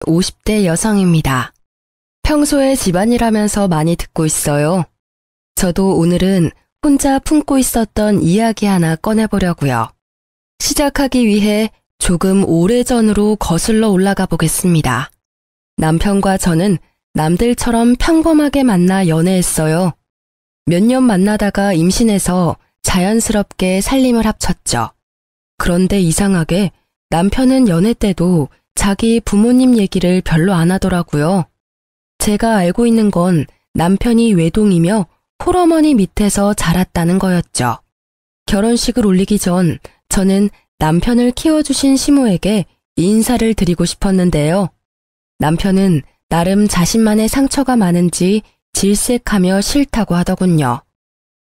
50대 여성입니다. 평소에 집안일 하면서 많이 듣고 있어요. 저도 오늘은 혼자 품고 있었던 이야기 하나 꺼내보려고요. 시작하기 위해 조금 오래전으로 거슬러 올라가 보겠습니다. 남편과 저는 남들처럼 평범하게 만나 연애했어요. 몇 년 만나다가 임신해서 자연스럽게 살림을 합쳤죠. 그런데 이상하게 남편은 연애 때도 자기 부모님 얘기를 별로 안 하더라고요. 제가 알고 있는 건 남편이 외동이며 홀어머니 밑에서 자랐다는 거였죠. 결혼식을 올리기 전 저는 남편을 키워주신 시모에게 인사를 드리고 싶었는데요. 남편은 나름 자신만의 상처가 많은지 질색하며 싫다고 하더군요.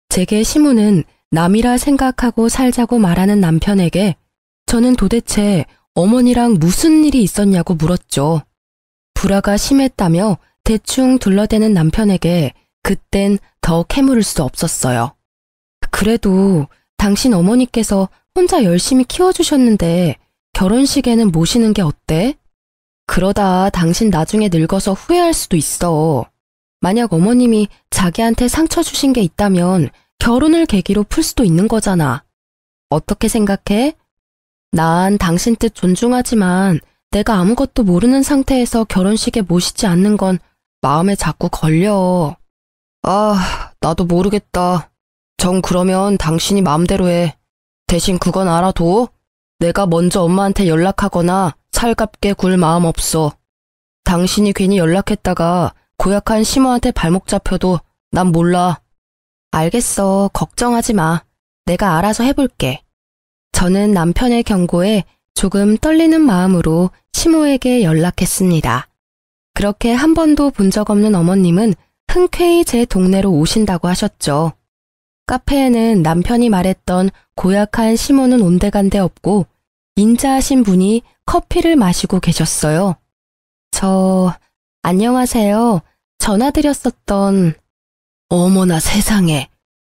제게 시모는 남이라 생각하고 살자고 말하는 남편에게 저는 도대체 어머니랑 무슨 일이 있었냐고 물었죠. 불화가 심했다며 대충 둘러대는 남편에게 그땐 더 캐물을 수 없었어요. 그래도 당신 어머니께서 혼자 열심히 키워주셨는데 결혼식에는 모시는 게 어때? 그러다 당신 나중에 늙어서 후회할 수도 있어. 만약 어머님이 자기한테 상처 주신 게 있다면 결혼을 계기로 풀 수도 있는 거잖아. 어떻게 생각해? 난 당신 뜻 존중하지만 내가 아무것도 모르는 상태에서 결혼식에 모시지 않는 건 마음에 자꾸 걸려. 나도 모르겠다. 정 그러면 당신이 마음대로 해. 대신 그건 알아둬. 내가 먼저 엄마한테 연락하거나 살갑게 굴 마음 없어. 당신이 괜히 연락했다가 고약한 시모한테 발목 잡혀도 난 몰라. 알겠어. 걱정하지 마. 내가 알아서 해볼게. 저는 남편의 경고에 조금 떨리는 마음으로 시모에게 연락했습니다. 그렇게 한 번도 본 적 없는 어머님은 흔쾌히 제 동네로 오신다고 하셨죠. 카페에는 남편이 말했던 고약한 시모는 온데간데 없고 인자하신 분이 커피를 마시고 계셨어요. 안녕하세요. 전화드렸었던... 어머나 세상에.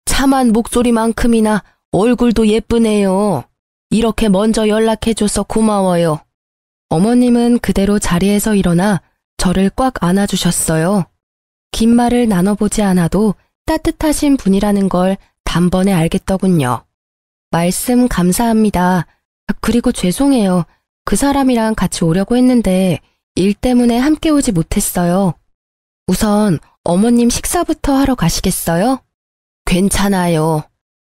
참한 목소리만큼이나 얼굴도 예쁘네요. 이렇게 먼저 연락해줘서 고마워요. 어머님은 그대로 자리에서 일어나 저를 꽉 안아주셨어요. 긴 말을 나눠보지 않아도 따뜻하신 분이라는 걸 단번에 알겠더군요. 말씀 감사합니다. 그리고 죄송해요. 그 사람이랑 같이 오려고 했는데 일 때문에 함께 오지 못했어요. 우선 어머님 식사부터 하러 가시겠어요? 괜찮아요.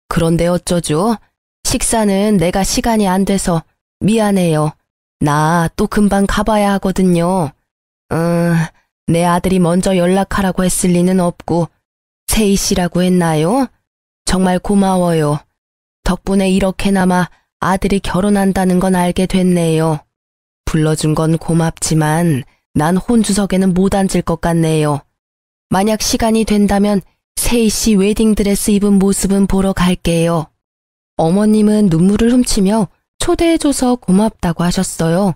그런데 어쩌죠? 식사는 내가 시간이 안 돼서 미안해요. 나 또 금방 가봐야 하거든요. 내 아들이 먼저 연락하라고 했을 리는 없고 세희 씨라고 했나요? 정말 고마워요. 덕분에 이렇게나마 아들이 결혼한다는 건 알게 됐네요. 불러준 건 고맙지만 난 혼주석에는 못 앉을 것 같네요. 만약 시간이 된다면 세희 씨 웨딩드레스 입은 모습은 보러 갈게요. 어머님은 눈물을 훔치며 초대해줘서 고맙다고 하셨어요.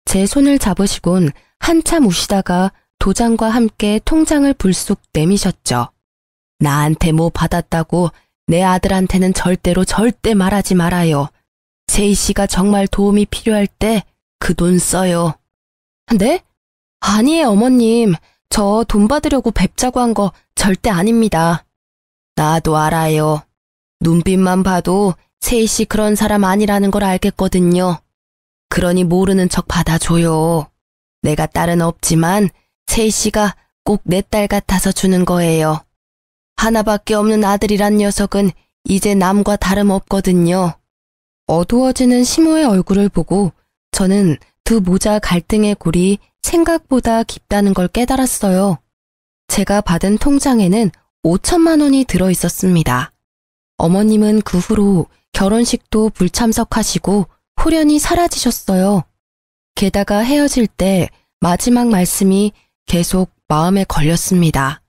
제 손을 잡으시곤 한참 우시다가 도장과 함께 통장을 불쑥 내미셨죠. 나한테 뭐 받았다고 내 아들한테는 절대 말하지 말아요. 세희 씨가 정말 도움이 필요할 때 그 돈 써요. 네? 아니에요, 어머님. 저 돈 받으려고 뵙자고 한 거 절대 아닙니다. 나도 알아요. 눈빛만 봐도 세희 씨 그런 사람 아니라는 걸 알겠거든요. 그러니 모르는 척 받아줘요. 내가 딸은 없지만 세희 씨가 꼭 내 딸 같아서 주는 거예요. 하나밖에 없는 아들이란 녀석은 이제 남과 다름없거든요. 어두워지는 시모의 얼굴을 보고 저는 두 모자 갈등의 골이 생각보다 깊다는 걸 깨달았어요. 제가 받은 통장에는 5천만 원이 들어 있었습니다. 어머님은 그 후로 결혼식도 불참석하시고 홀연히 사라지셨어요. 게다가 헤어질 때 마지막 말씀이 계속 마음에 걸렸습니다.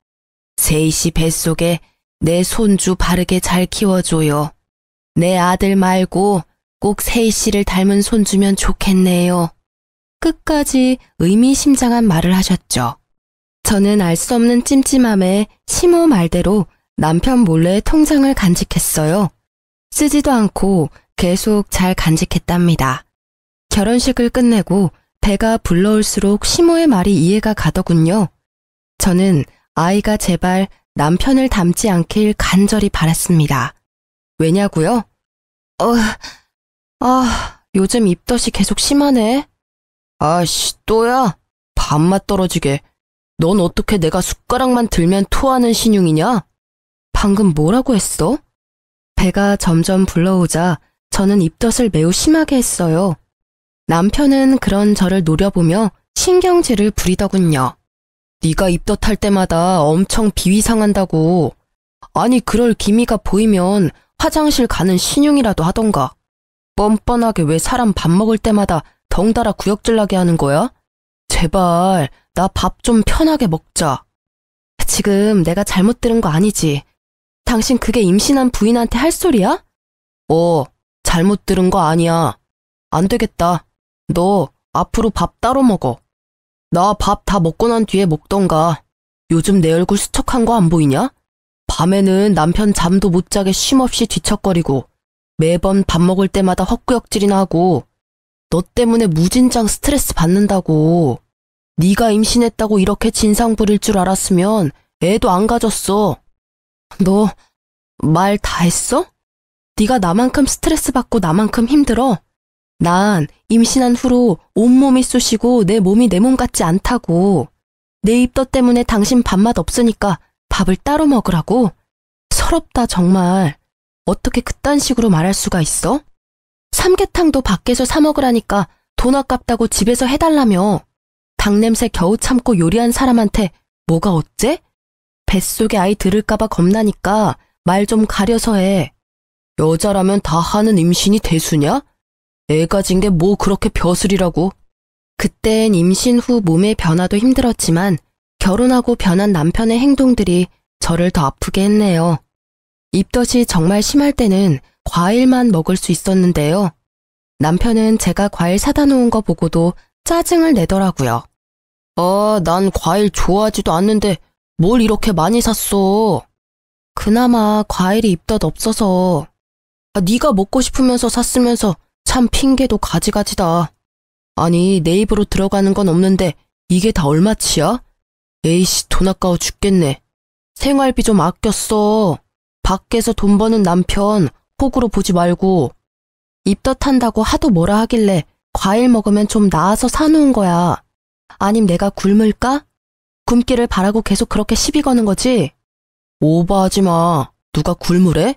세희 씨 뱃속에 내 손주 바르게 잘 키워줘요. 내 아들 말고 꼭 세희 씨를 닮은 손주면 좋겠네요. 끝까지 의미심장한 말을 하셨죠. 저는 알 수 없는 찜찜함에 시모 말대로 남편 몰래 통장을 간직했어요. 쓰지도 않고 계속 잘 간직했답니다. 결혼식을 끝내고 배가 불러올수록 시모의 말이 이해가 가더군요. 저는 아이가 제발 남편을 닮지 않길 간절히 바랐습니다. 왜냐고요? 요즘 입덧이 계속 심하네. 아씨, 또야? 밥맛 떨어지게. 넌 어떻게 내가 숟가락만 들면 토하는 신용이냐? 방금 뭐라고 했어? 배가 점점 불러오자 저는 입덧을 매우 심하게 했어요. 남편은 그런 저를 노려보며 신경질을 부리더군요. 네가 입덧할 때마다 엄청 비위 상한다고. 아니 그럴 기미가 보이면 화장실 가는 신용이라도 하던가. 뻔뻔하게 왜 사람 밥 먹을 때마다 덩달아 구역질나게 하는 거야? 제발 나 밥 좀 편하게 먹자. 지금 내가 잘못 들은 거 아니지? 당신 그게 임신한 부인한테 할 소리야? 잘못 들은 거 아니야. 안 되겠다. 너 앞으로 밥 따로 먹어. 나 밥 다 먹고 난 뒤에 먹던가. 요즘 내 얼굴 수척한 거 안 보이냐? 밤에는 남편 잠도 못 자게 쉼없이 뒤척거리고 매번 밥 먹을 때마다 헛구역질이나 하고 너 때문에 무진장 스트레스 받는다고. 네가 임신했다고 이렇게 진상 부릴 줄 알았으면 애도 안 가졌어. 너 말 다 했어? 네가 나만큼 스트레스 받고 나만큼 힘들어? 난 임신한 후로 온몸이 쑤시고 내 몸이 내 몸 같지 않다고. 내 입덧 때문에 당신 밥맛 없으니까 밥을 따로 먹으라고? 서럽다 정말. 어떻게 그딴 식으로 말할 수가 있어? 삼계탕도 밖에서 사 먹으라니까 돈 아깝다고 집에서 해달라며. 닭냄새 겨우 참고 요리한 사람한테 뭐가 어째? 뱃속에 아이 들을까봐 겁나니까 말 좀 가려서 해. 여자라면 다 하는 임신이 대수냐? 애 가진 게 뭐 그렇게 벼슬이라고. 그땐 임신 후 몸의 변화도 힘들었지만 결혼하고 변한 남편의 행동들이 저를 더 아프게 했네요. 입덧이 정말 심할 때는 과일만 먹을 수 있었는데요. 남편은 제가 과일 사다 놓은 거 보고도 짜증을 내더라고요. 난 과일 좋아하지도 않는데 뭘 이렇게 많이 샀어. 그나마 과일이 입덧 없어서. 네가 먹고 싶으면서 샀으면서 참 핑계도 가지가지다. 아니 내 입으로 들어가는 건 없는데 이게 다 얼마치야? 에이씨 돈 아까워 죽겠네. 생활비 좀 아껴 써. 밖에서 돈 버는 남편 호구로 보지 말고. 입덧한다고 하도 뭐라 하길래 과일 먹으면 좀 나아서 사놓은 거야. 아님 내가 굶을까? 굶기를 바라고 계속 그렇게 시비 거는 거지? 오버하지 마. 누가 굶으래?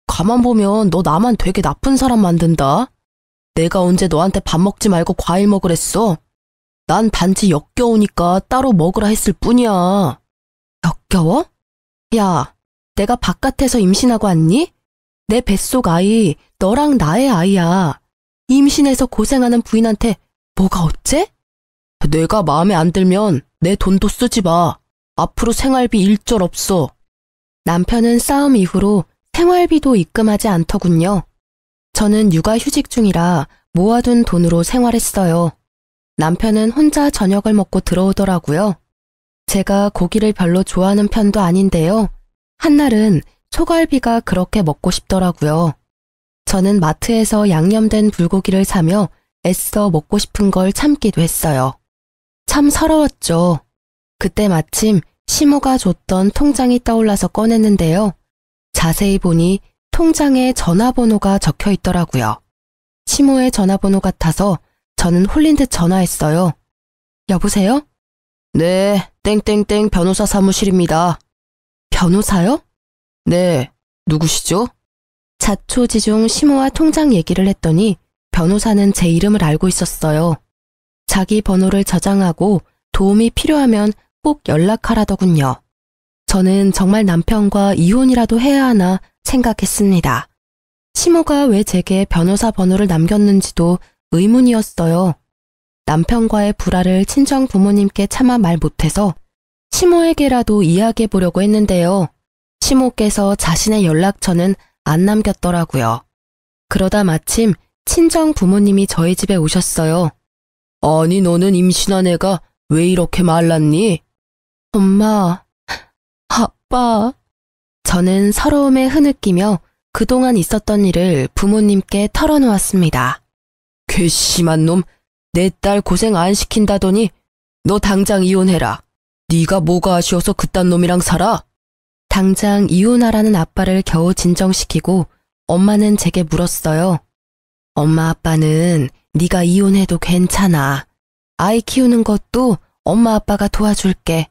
가만 보면 너 나만 되게 나쁜 사람 만든다. 내가 언제 너한테 밥 먹지 말고 과일 먹으랬어? 난 단지 역겨우니까 따로 먹으라 했을 뿐이야. 역겨워? 야, 내가 바깥에서 임신하고 왔니? 내 뱃속 아이 너랑 나의 아이야. 임신해서 고생하는 부인한테 뭐가 어째? 내가 마음에 안 들면 내 돈도 쓰지 마. 앞으로 생활비 일절 없어. 남편은 싸움 이후로 생활비도 입금하지 않더군요. 저는 육아휴직 중이라 모아둔 돈으로 생활했어요. 남편은 혼자 저녁을 먹고 들어오더라고요. 제가 고기를 별로 좋아하는 편도 아닌데요. 한날은 소갈비가 그렇게 먹고 싶더라고요. 저는 마트에서 양념된 불고기를 사며 애써 먹고 싶은 걸 참기도 했어요. 참 서러웠죠. 그때 마침 시모가 줬던 통장이 떠올라서 꺼냈는데요. 자세히 보니 통장에 전화번호가 적혀 있더라고요. 시모의 전화번호 같아서 저는 홀린 듯 전화했어요. 여보세요? 네, 땡땡땡 변호사 사무실입니다. 변호사요? 네, 누구시죠? 자초지종 시모와 통장 얘기를 했더니 변호사는 제 이름을 알고 있었어요. 자기 번호를 저장하고 도움이 필요하면 꼭 연락하라더군요. 저는 정말 남편과 이혼이라도 해야 하나 생각했습니다. 시모가 왜 제게 변호사 번호를 남겼는지도 의문이었어요. 남편과의 불화를 친정 부모님께 차마 말 못해서 시모에게라도 이야기해 보려고 했는데요. 시모께서 자신의 연락처는 안 남겼더라고요. 그러다 마침 친정 부모님이 저희 집에 오셨어요. 아니 너는 임신한 애가 왜 이렇게 말랐니? 엄마, 아빠. 저는 서러움에 흐느끼며 그동안 있었던 일을 부모님께 털어놓았습니다. 괘씸한 놈, 내 딸 고생 안 시킨다더니 너 당장 이혼해라. 네가 뭐가 아쉬워서 그딴 놈이랑 살아? 당장 이혼하라는 아빠를 겨우 진정시키고 엄마는 제게 물었어요. 엄마 아빠는 네가 이혼해도 괜찮아. 아이 키우는 것도 엄마 아빠가 도와줄게.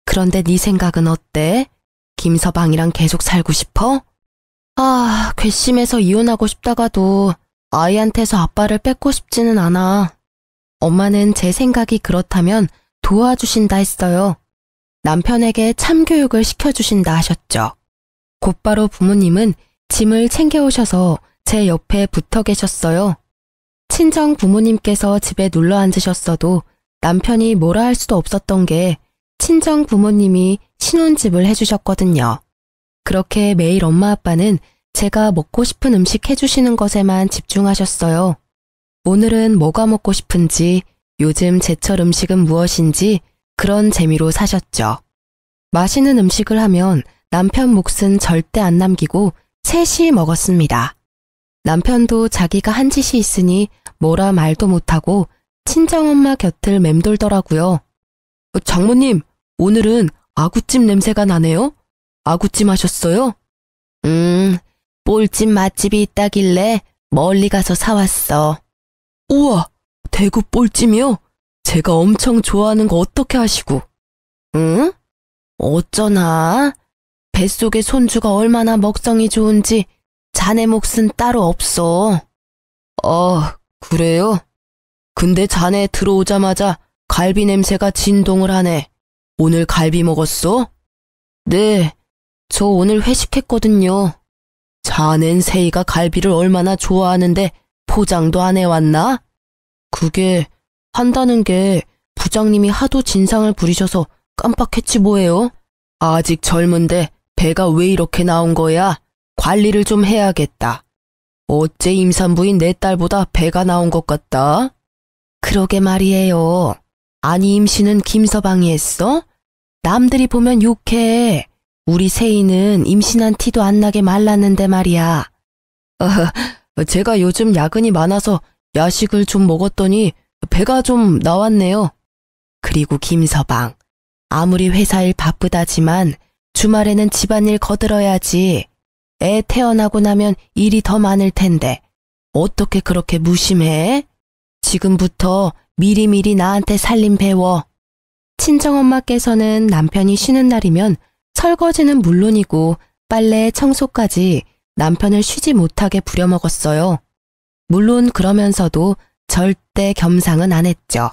그런데 네 생각은 어때? 김서방이랑 계속 살고 싶어? 아, 괘씸해서 이혼하고 싶다가도 아이한테서 아빠를 뺏고 싶지는 않아. 엄마는 제 생각이 그렇다면 도와주신다 했어요. 남편에게 참교육을 시켜주신다 하셨죠. 곧바로 부모님은 짐을 챙겨오셔서 제 옆에 붙어 계셨어요. 친정 부모님께서 집에 눌러 앉으셨어도 남편이 뭐라 할 수도 없었던 게 친정 부모님이 신혼집을 해주셨거든요. 그렇게 매일 엄마 아빠는 제가 먹고 싶은 음식 해주시는 것에만 집중하셨어요. 오늘은 뭐가 먹고 싶은지, 요즘 제철 음식은 무엇인지 그런 재미로 사셨죠. 맛있는 음식을 하면 남편 몫은 절대 안 남기고 셋이 먹었습니다. 남편도 자기가 한 짓이 있으니 뭐라 말도 못하고 친정엄마 곁을 맴돌더라고요. 장모님, 오늘은 아구찜 냄새가 나네요? 아구찜 하셨어요? 볼찜 맛집이 있다길래 멀리 가서 사왔어. 우와, 대구 볼찜이요? 제가 엄청 좋아하는 거 어떻게 하시고? 응? 어쩌나? 뱃속의 손주가 얼마나 먹성이 좋은지 자네 몫은 따로 없어. 그래요? 근데 자네 들어오자마자 갈비 냄새가 진동을 하네. 오늘 갈비 먹었어? 네, 저 오늘 회식했거든요. 자넨 세이가 갈비를 얼마나 좋아하는데 포장도 안 해왔나? 그게 한다는 게 부장님이 하도 진상을 부리셔서 깜빡했지 뭐예요? 아직 젊은데 배가 왜 이렇게 나온 거야? 관리를 좀 해야겠다. 어째 임산부인 내 딸보다 배가 나온 것 같다? 그러게 말이에요. 아니 임신은 김서방이 했어? 남들이 보면 욕해. 우리 세이는 임신한 티도 안 나게 말랐는데 말이야. 제가 요즘 야근이 많아서 야식을 좀 먹었더니 배가 좀 나왔네요. 그리고 김서방, 아무리 회사 일 바쁘다지만 주말에는 집안일 거들어야지. 애 태어나고 나면 일이 더 많을 텐데 어떻게 그렇게 무심해? 지금부터 미리미리 나한테 살림 배워. 친정엄마께서는 남편이 쉬는 날이면 설거지는 물론이고 빨래, 청소까지 남편을 쉬지 못하게 부려먹었어요. 물론 그러면서도 절대 겸상은 안 했죠.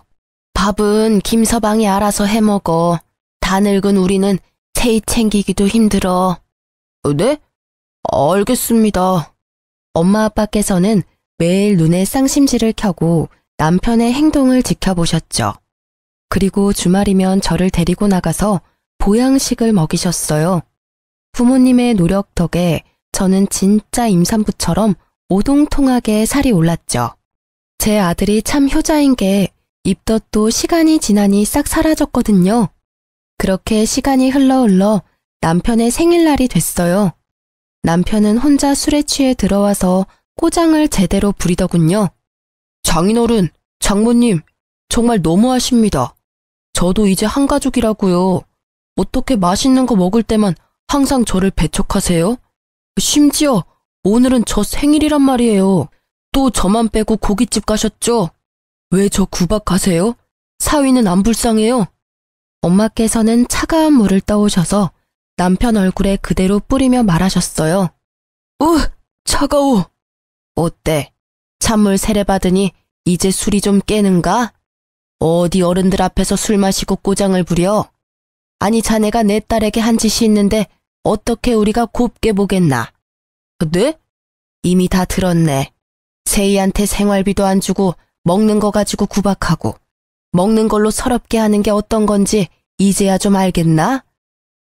밥은 김서방이 알아서 해먹어. 다 늙은 우리는 세이 챙기기도 힘들어. 네? 알겠습니다. 엄마 아빠께서는 매일 눈에 쌍심지를 켜고 남편의 행동을 지켜보셨죠. 그리고 주말이면 저를 데리고 나가서 보양식을 먹이셨어요. 부모님의 노력 덕에 저는 진짜 임산부처럼 오동통하게 살이 올랐죠. 제 아들이 참 효자인 게 입덧도 시간이 지나니 싹 사라졌거든요. 그렇게 시간이 흘러 남편의 생일날이 됐어요. 남편은 혼자 술에 취해 들어와서 꼬장을 제대로 부리더군요. 장인어른, 장모님, 정말 너무하십니다. 저도 이제 한가족이라고요. 어떻게 맛있는 거 먹을 때만 항상 저를 배척하세요? 심지어 오늘은 저 생일이란 말이에요. 또 저만 빼고 고깃집 가셨죠? 왜 저 구박하세요? 사위는 안 불쌍해요? 엄마께서는 차가운 물을 떠오셔서 남편 얼굴에 그대로 뿌리며 말하셨어요. 차가워. 어때? 찬물 세례받으니 이제 술이 좀 깨는가? 어디 어른들 앞에서 술 마시고 꼬장을 부려? 아니 자네가 내 딸에게 한 짓이 있는데 어떻게 우리가 곱게 보겠나? 네? 이미 다 들었네. 세이한테 생활비도 안 주고 먹는 거 가지고 구박하고 먹는 걸로 서럽게 하는 게 어떤 건지 이제야 좀 알겠나?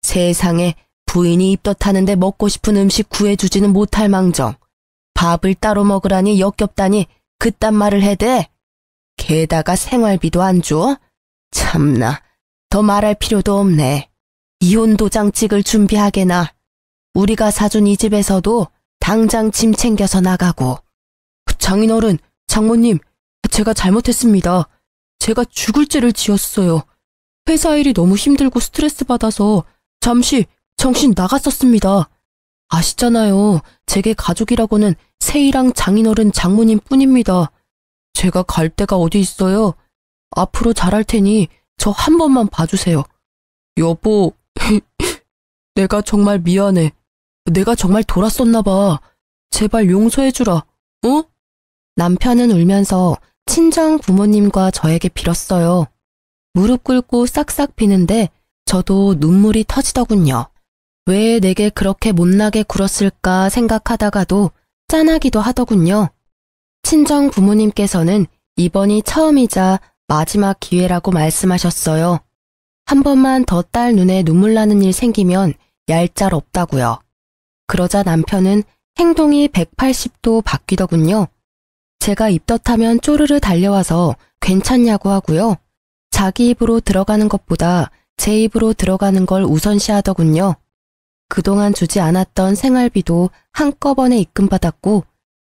세상에 부인이 입덧하는데 먹고 싶은 음식 구해주지는 못할 망정 밥을 따로 먹으라니 역겹다니 그딴 말을 해대? 게다가 생활비도 안 줘? 참나, 더 말할 필요도 없네. 이혼 도장 찍을 준비하게나. 우리가 사준 이 집에서도 당장 짐 챙겨서 나가고. 장인어른, 장모님, 제가 잘못했습니다. 제가 죽을 죄를 지었어요. 회사 일이 너무 힘들고 스트레스 받아서 잠시 정신 나갔었습니다. 아시잖아요. 제게 가족이라고는 세이랑 장인어른 장모님 뿐입니다. 제가 갈 데가 어디 있어요. 앞으로 잘할 테니 저 한 번만 봐주세요. 여보, 내가 정말 미안해. 내가 정말 돌았었나 봐. 제발 용서해주라, 어? 남편은 울면서 친정 부모님과 저에게 빌었어요. 무릎 꿇고 싹싹 비는데 저도 눈물이 터지더군요. 왜 내게 그렇게 못나게 굴었을까 생각하다가도 짠하기도 하더군요. 친정 부모님께서는 이번이 처음이자 마지막 기회라고 말씀하셨어요. 한 번만 더 딸 눈에 눈물 나는 일 생기면 얄짤 없다고요. 그러자 남편은 행동이 180도 바뀌더군요. 제가 입덧하면 쪼르르 달려와서 괜찮냐고 하고요. 자기 입으로 들어가는 것보다 제 입으로 들어가는 걸 우선시하더군요. 그동안 주지 않았던 생활비도 한꺼번에 입금받았고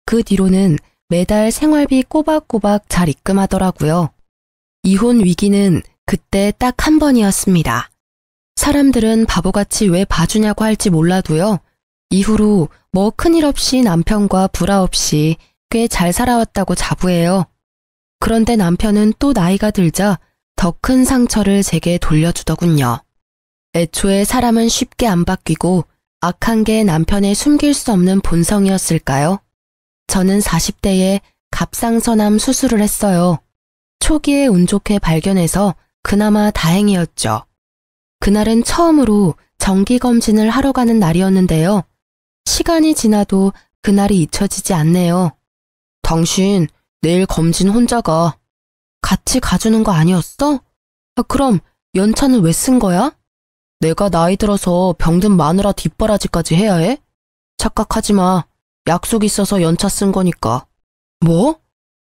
그 뒤로는 매달 생활비 꼬박꼬박 잘 입금하더라고요. 이혼 위기는 그때 딱 한 번이었습니다. 사람들은 바보같이 왜 봐주냐고 할지 몰라도요. 이후로 뭐 큰일 없이 남편과 불화 없이 꽤 잘 살아왔다고 자부해요. 그런데 남편은 또 나이가 들자 더 큰 상처를 제게 돌려주더군요. 애초에 사람은 쉽게 안 바뀌고 악한 게 남편의 숨길 수 없는 본성이었을까요? 저는 40대에 갑상선암 수술을 했어요. 초기에 운 좋게 발견해서 그나마 다행이었죠. 그날은 처음으로 정기검진을 하러 가는 날이었는데요. 시간이 지나도 그날이 잊혀지지 않네요. 당신 내일 검진 혼자 가. 같이 가주는 거 아니었어? 그럼 연차는 왜 쓴 거야? 내가 나이 들어서 병든 마누라 뒷바라지까지 해야 해? 착각하지 마. 약속 있어서 연차 쓴 거니까. 뭐?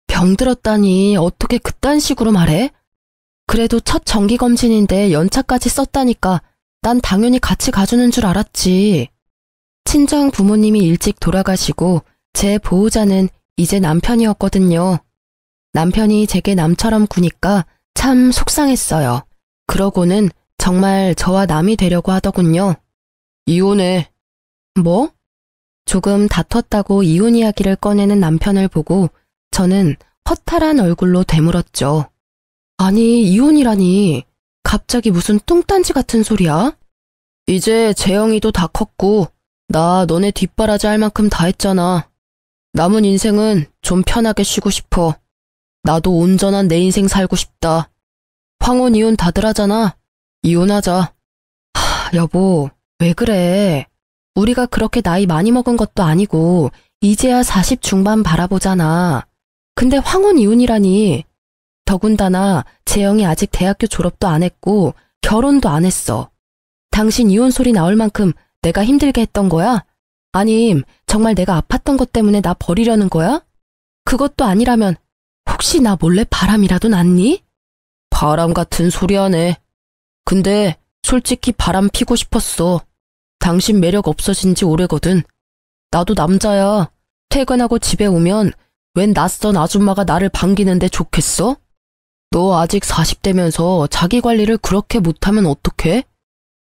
병들었다니 어떻게 그딴 식으로 말해? 그래도 첫 정기검진인데 연차까지 썼다니까 난 당연히 같이 가주는 줄 알았지. 친정 부모님이 일찍 돌아가시고 제 보호자는 이제 남편이었거든요. 남편이 제게 남처럼 구니까 참 속상했어요. 그러고는 정말 저와 남이 되려고 하더군요. 이혼해. 뭐? 조금 다퉜다고 이혼 이야기를 꺼내는 남편을 보고 저는 허탈한 얼굴로 되물었죠. 아니, 이혼이라니. 갑자기 무슨 뚱딴지 같은 소리야? 이제 재영이도 다 컸고 나 너네 뒷바라지 할 만큼 다 했잖아. 남은 인생은 좀 편하게 쉬고 싶어. 나도 온전한 내 인생 살고 싶다. 황혼 이혼 다들 하잖아. 이혼하자. 여보, 왜 그래? 우리가 그렇게 나이 많이 먹은 것도 아니고 이제야 40 중반 바라보잖아. 근데 황혼 이혼이라니. 더군다나 재영이 아직 대학교 졸업도 안 했고 결혼도 안 했어. 당신 이혼 소리 나올 만큼 내가 힘들게 했던 거야? 아님 정말 내가 아팠던 것 때문에 나 버리려는 거야? 그것도 아니라면 혹시 나 몰래 바람이라도 났니? 바람 같은 소리 하네. 근데 솔직히 바람 피고 싶었어. 당신 매력 없어진 지 오래거든. 나도 남자야. 퇴근하고 집에 오면 웬 낯선 아줌마가 나를 반기는데 좋겠어? 너 아직 40대면서 자기 관리를 그렇게 못하면 어떡해?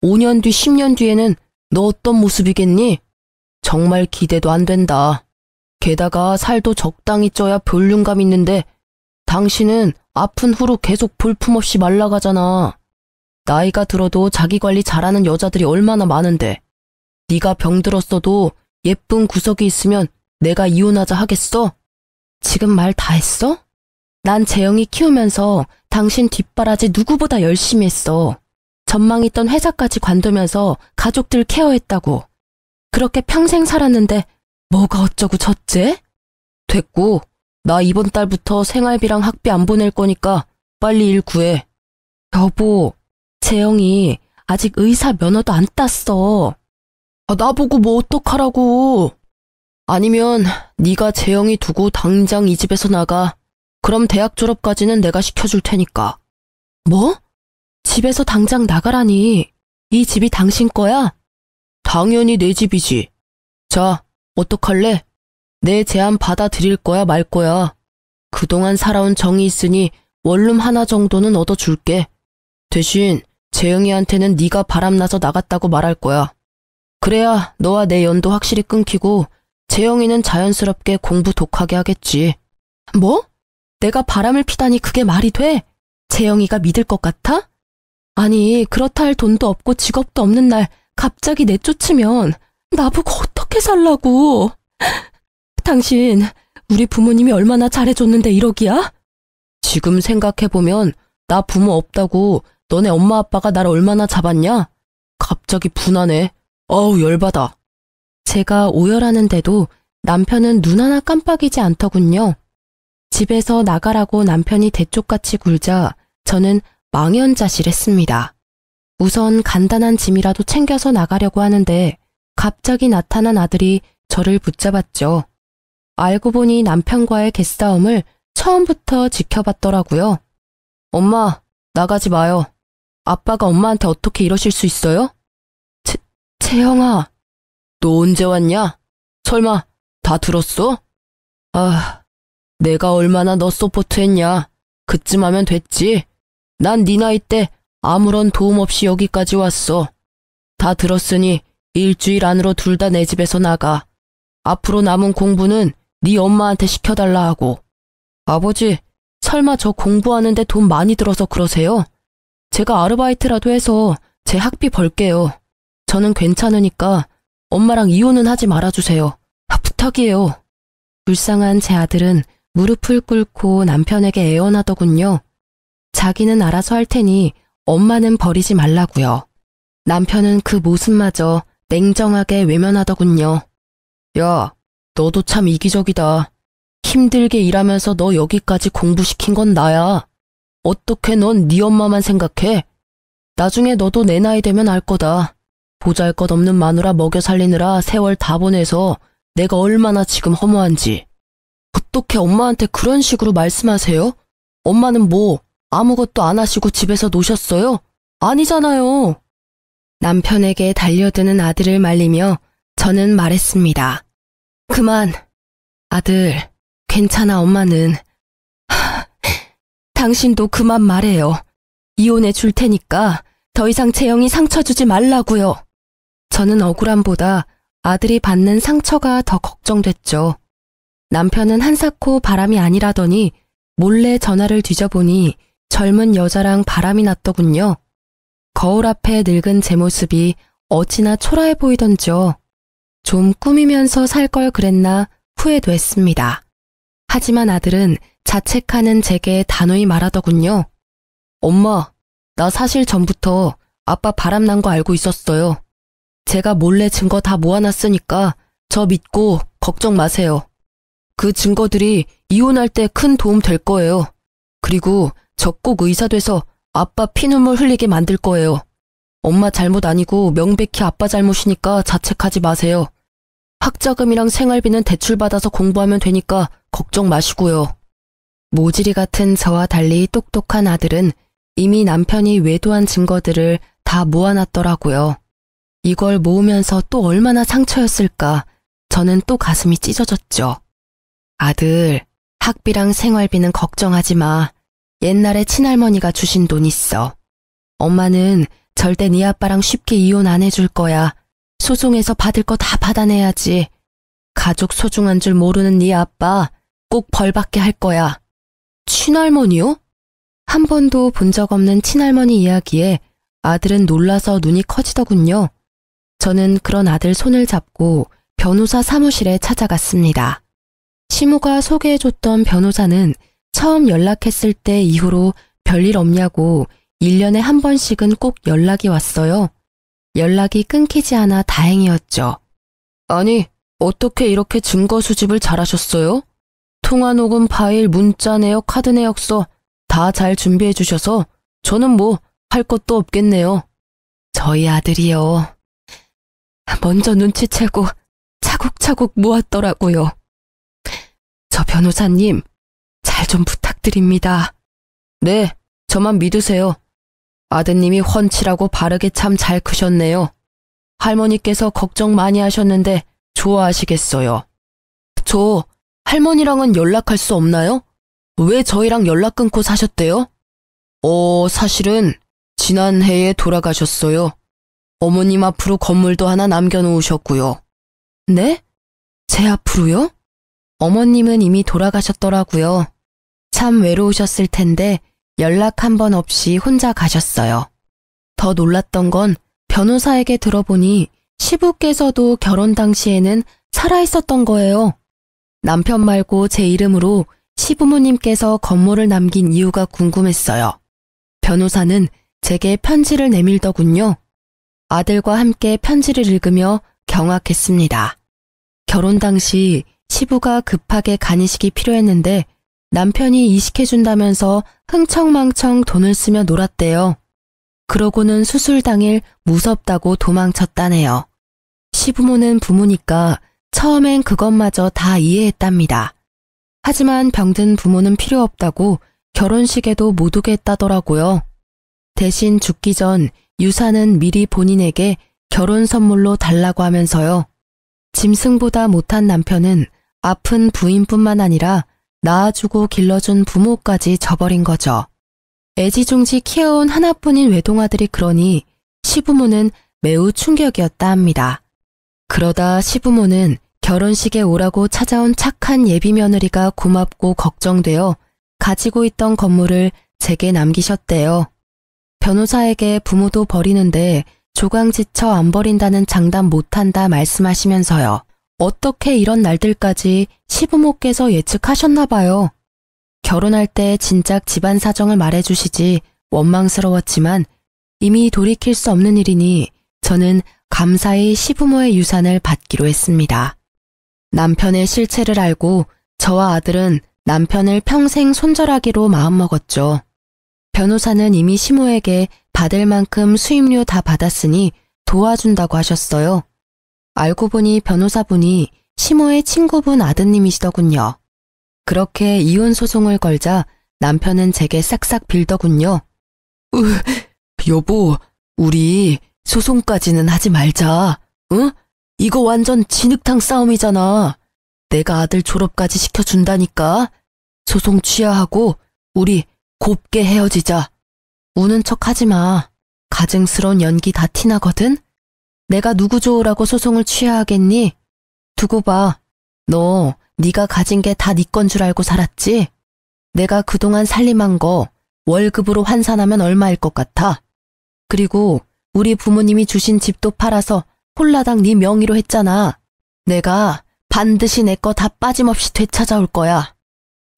5년 뒤, 10년 뒤에는 너 어떤 모습이겠니? 정말 기대도 안 된다. 게다가 살도 적당히 쪄야 볼륨감 있는데 당신은 아픈 후로 계속 볼품없이 말라가잖아. 나이가 들어도 자기 관리 잘하는 여자들이 얼마나 많은데 네가 병들었어도 예쁜 구석이 있으면 내가 이혼하자 하겠어? 지금 말 다 했어? 난 재영이 키우면서 당신 뒷바라지 누구보다 열심히 했어. 전망 있던 회사까지 관두면서 가족들 케어했다고. 그렇게 평생 살았는데 뭐가 어쩌고 저째? 됐고, 나 이번 달부터 생활비랑 학비 안 보낼 거니까 빨리 일 구해. 여보, 재영이 아직 의사 면허도 안 땄어. 나보고 뭐 어떡하라고. 아니면 네가 재영이 두고 당장 이 집에서 나가. 그럼 대학 졸업까지는 내가 시켜줄 테니까. 뭐? 집에서 당장 나가라니. 이 집이 당신 거야? 당연히 내 집이지. 자, 어떡할래? 내 제안 받아들일 거야 말 거야. 그동안 살아온 정이 있으니 원룸 하나 정도는 얻어줄게. 대신 재영이한테는 네가 바람나서 나갔다고 말할 거야. 그래야 너와 내 연도 확실히 끊기고 재영이는 자연스럽게 공부 독하게 하겠지. 뭐? 내가 바람을 피다니 그게 말이 돼? 재영이가 믿을 것 같아? 아니, 그렇다 할 돈도 없고 직업도 없는 날 갑자기 내쫓으면 나보고 어떻게 살라고. 당신, 우리 부모님이 얼마나 잘해줬는데 이러기야? 지금 생각해보면 나 부모 없다고 너네 엄마 아빠가 날 얼마나 잡았냐? 갑자기 분하네. 어우, 열받아. 제가 오열하는데도 남편은 눈 하나 깜빡이지 않더군요. 집에서 나가라고 남편이 대쪽같이 굴자 저는 망연자실했습니다. 우선 간단한 짐이라도 챙겨서 나가려고 하는데 갑자기 나타난 아들이 저를 붙잡았죠. 알고 보니 남편과의 개싸움을 처음부터 지켜봤더라고요. 엄마, 나가지 마요. 아빠가 엄마한테 어떻게 이러실 수 있어요? 재영아. 너 언제 왔냐? 설마 다 들었어? 아, 내가 얼마나 너 서포트했냐. 그쯤 하면 됐지. 난 네 나이 때 아무런 도움 없이 여기까지 왔어. 다 들었으니 일주일 안으로 둘 다 내 집에서 나가. 앞으로 남은 공부는 네 엄마한테 시켜달라 하고. 아버지, 설마 저 공부하는데 돈 많이 들어서 그러세요? 제가 아르바이트라도 해서 제 학비 벌게요. 저는 괜찮으니까 엄마랑 이혼은 하지 말아주세요. 부탁이에요. 불쌍한 제 아들은 무릎을 꿇고 남편에게 애원하더군요. 자기는 알아서 할 테니 엄마는 버리지 말라고요. 남편은 그 모습마저 냉정하게 외면하더군요. 야, 너도 참 이기적이다. 힘들게 일하면서 너 여기까지 공부시킨 건 나야. 어떻게 넌 네 엄마만 생각해? 나중에 너도 내 나이 되면 알 거다. 보잘것없는 마누라 먹여 살리느라 세월 다 보내서 내가 얼마나 지금 허무한지. 어떻게 엄마한테 그런 식으로 말씀하세요? 엄마는 뭐 아무것도 안 하시고 집에서 노셨어요? 아니잖아요. 남편에게 달려드는 아들을 말리며 저는 말했습니다. 그만. 아들, 괜찮아 엄마는. 당신도 그만 말해요. 이혼해 줄 테니까 더 이상 재영이 상처 주지 말라고요. 저는 억울함보다 아들이 받는 상처가 더 걱정됐죠. 남편은 한사코 바람이 아니라더니 몰래 전화를 뒤져보니 젊은 여자랑 바람이 났더군요. 거울 앞에 늙은 제 모습이 어찌나 초라해 보이던지요. 좀 꾸미면서 살 걸 그랬나 후회도 했습니다. 하지만 아들은 자책하는 제게 단호히 말하더군요. 엄마, 나 사실 전부터 아빠 바람난 거 알고 있었어요. 제가 몰래 증거 다 모아놨으니까 저 믿고 걱정 마세요. 그 증거들이 이혼할 때 큰 도움 될 거예요. 그리고 저 꼭 의사 돼서 아빠 피눈물 흘리게 만들 거예요. 엄마 잘못 아니고 명백히 아빠 잘못이니까 자책하지 마세요. 학자금이랑 생활비는 대출받아서 공부하면 되니까 걱정 마시고요. 모질이 같은 저와 달리 똑똑한 아들은 이미 남편이 외도한 증거들을 다 모아놨더라고요. 이걸 모으면서 또 얼마나 상처였을까. 저는 또 가슴이 찢어졌죠. 아들, 학비랑 생활비는 걱정하지 마. 옛날에 친할머니가 주신 돈 있어. 엄마는 절대 네 아빠랑 쉽게 이혼 안 해줄 거야. 소송에서 받을 거 다 받아내야지. 가족 소중한 줄 모르는 네 아빠 꼭 벌받게 할 거야. 친할머니요? 한 번도 본 적 없는 친할머니 이야기에 아들은 놀라서 눈이 커지더군요. 저는 그런 아들 손을 잡고 변호사 사무실에 찾아갔습니다. 시모가 소개해줬던 변호사는 처음 연락했을 때 이후로 별일 없냐고 1년에 한 번씩은 꼭 연락이 왔어요. 연락이 끊기지 않아 다행이었죠. 아니, 어떻게 이렇게 증거 수집을 잘하셨어요? 통화 녹음 파일, 문자 내역, 카드 내역서 다 잘 준비해 주셔서 저는 뭐 할 것도 없겠네요. 저희 아들이요. 먼저 눈치채고 차곡차곡 모았더라고요. 저 변호사님, 잘 좀 부탁드립니다. 네, 저만 믿으세요. 아드님이 훤칠하고 바르게 참 잘 크셨네요. 할머니께서 걱정 많이 하셨는데 좋아하시겠어요. 저 할머니랑은 연락할 수 없나요? 왜 저희랑 연락 끊고 사셨대요? 사실은 지난해에 돌아가셨어요. 어머님 앞으로 건물도 하나 남겨놓으셨고요. 네? 제 앞으로요? 어머님은 이미 돌아가셨더라고요. 참 외로우셨을 텐데 연락 한 번 없이 혼자 가셨어요. 더 놀랐던 건 변호사에게 들어보니 시부께서도 결혼 당시에는 살아있었던 거예요. 남편 말고 제 이름으로 시부모님께서 건물을 남긴 이유가 궁금했어요. 변호사는 제게 편지를 내밀더군요. 아들과 함께 편지를 읽으며 경악했습니다. 결혼 당시 시부가 급하게 간이식이 필요했는데 남편이 이식해준다면서 흥청망청 돈을 쓰며 놀았대요. 그러고는 수술 당일 무섭다고 도망쳤다네요. 시부모는 부모니까 처음엔 그것마저 다 이해했답니다. 하지만 병든 부모는 필요 없다고 결혼식에도 못 오게 했다더라고요. 대신 죽기 전 유산은 미리 본인에게 결혼 선물로 달라고 하면서요. 짐승보다 못한 남편은 아픈 부인뿐만 아니라 낳아주고 길러준 부모까지 저버린 거죠. 애지중지 키워온 하나뿐인 외동아들이 그러니 시부모는 매우 충격이었다 합니다. 그러다 시부모는 결혼식에 오라고 찾아온 착한 예비 며느리가 고맙고 걱정되어 가지고 있던 건물을 제게 남기셨대요. 변호사에게 부모도 버리는데 조강지쳐 안 버린다는 장담 못한다 말씀하시면서요. 어떻게 이런 날들까지 시부모께서 예측하셨나 봐요. 결혼할 때 진작 집안 사정을 말해주시지 원망스러웠지만 이미 돌이킬 수 없는 일이니 저는 감사히 시부모의 유산을 받기로 했습니다. 남편의 실체를 알고 저와 아들은 남편을 평생 손절하기로 마음먹었죠. 변호사는 이미 시모에게 받을 만큼 수임료 다 받았으니 도와준다고 하셨어요. 알고 보니 변호사분이 시모의 친구분 아드님이시더군요. 그렇게 이혼 소송을 걸자 남편은 제게 싹싹 빌더군요. 여보, 우리 소송까지는 하지 말자. 응? 이거 완전 진흙탕 싸움이잖아. 내가 아들 졸업까지 시켜준다니까. 소송 취하하고 우리 곱게 헤어지자. 우는 척 하지 마. 가증스러운 연기 다 티나거든. 내가 누구 좋으라고 소송을 취하하겠니? 두고 봐. 너 네가 가진 게 다 네 건 줄 알고 살았지? 내가 그동안 살림한 거 월급으로 환산하면 얼마일 것 같아? 그리고 우리 부모님이 주신 집도 팔아서 홀라당 네 명의로 했잖아. 내가 반드시 내 거 다 빠짐없이 되찾아올 거야.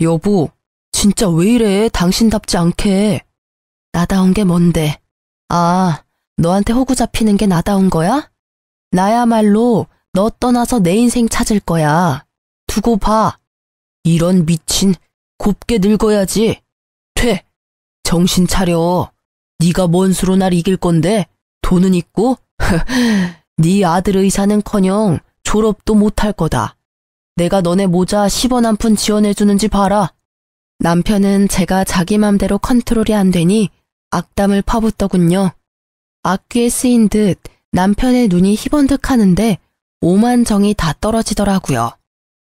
여보, 진짜 왜 이래? 당신답지 않게. 나다운 게 뭔데? 아, 너한테 호구 잡히는 게 나다운 거야? 나야말로 너 떠나서 내 인생 찾을 거야. 두고 봐. 이런 미친, 곱게 늙어야지. 퇴, 정신 차려. 네가 뭔 수로 날 이길 건데? 돈은 있고? 네 아들 의사는커녕 졸업도 못할 거다. 내가 너네 모자 10원 한 푼 지원해주는지 봐라. 남편은 제가 자기 맘대로 컨트롤이 안 되니 악담을 퍼붓더군요. 악귀에 쓰인 듯 남편의 눈이 희번득하는데 오만정이 다 떨어지더라고요.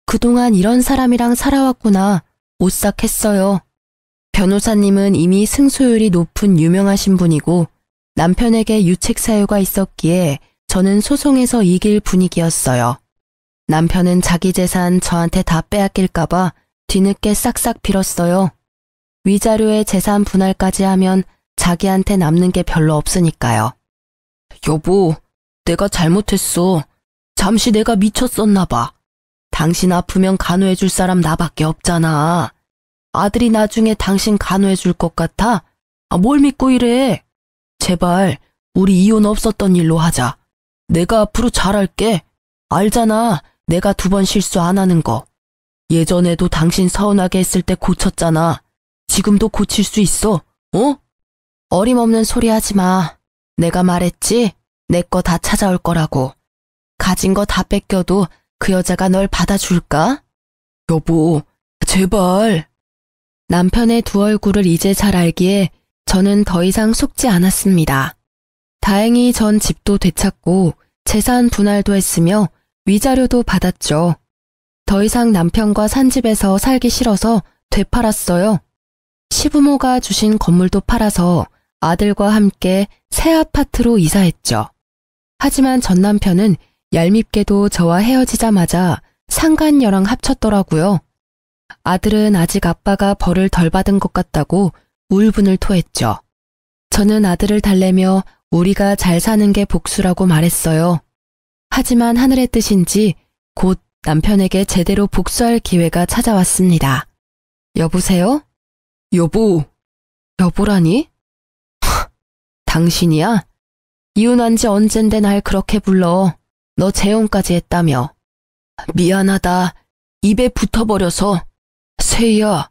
그동안 이런 사람이랑 살아왔구나 오싹했어요. 변호사님은 이미 승소율이 높은 유명하신 분이고 남편에게 유책 사유가 있었기에 저는 소송에서 이길 분위기였어요. 남편은 자기 재산 저한테 다 빼앗길까봐 뒤늦게 싹싹 빌었어요. 위자료에 재산 분할까지 하면 자기한테 남는 게 별로 없으니까요. 여보, 내가 잘못했어. 잠시 내가 미쳤었나 봐. 당신 아프면 간호해줄 사람 나밖에 없잖아. 아들이 나중에 당신 간호해줄 것 같아? 뭘 믿고 이래? 제발 우리 이혼 없었던 일로 하자. 내가 앞으로 잘할게. 알잖아, 내가 2번 실수 안 하는 거. 예전에도 당신 서운하게 했을 때 고쳤잖아. 지금도 고칠 수 있어, 어? 어림없는 소리 하지 마. 내가 말했지? 내 거 다 찾아올 거라고. 가진 거 다 뺏겨도 그 여자가 널 받아줄까? 여보, 제발. 남편의 두 얼굴을 이제 잘 알기에 저는 더 이상 속지 않았습니다. 다행히 전 집도 되찾고 재산 분할도 했으며 위자료도 받았죠. 더 이상 남편과 산 집에서 살기 싫어서 되팔았어요. 시부모가 주신 건물도 팔아서 아들과 함께 새 아파트로 이사했죠. 하지만 전 남편은 얄밉게도 저와 헤어지자마자 상간녀랑 합쳤더라고요. 아들은 아직 아빠가 벌을 덜 받은 것 같다고 울분을 토했죠. 저는 아들을 달래며 우리가 잘 사는 게 복수라고 말했어요. 하지만 하늘의 뜻인지 곧 남편에게 제대로 복수할 기회가 찾아왔습니다. 여보세요? 여보. 여보라니? 당신이야? 이혼한 지 언젠데 날 그렇게 불러. 너 재혼까지 했다며. 미안하다. 입에 붙어버려서. 세희야.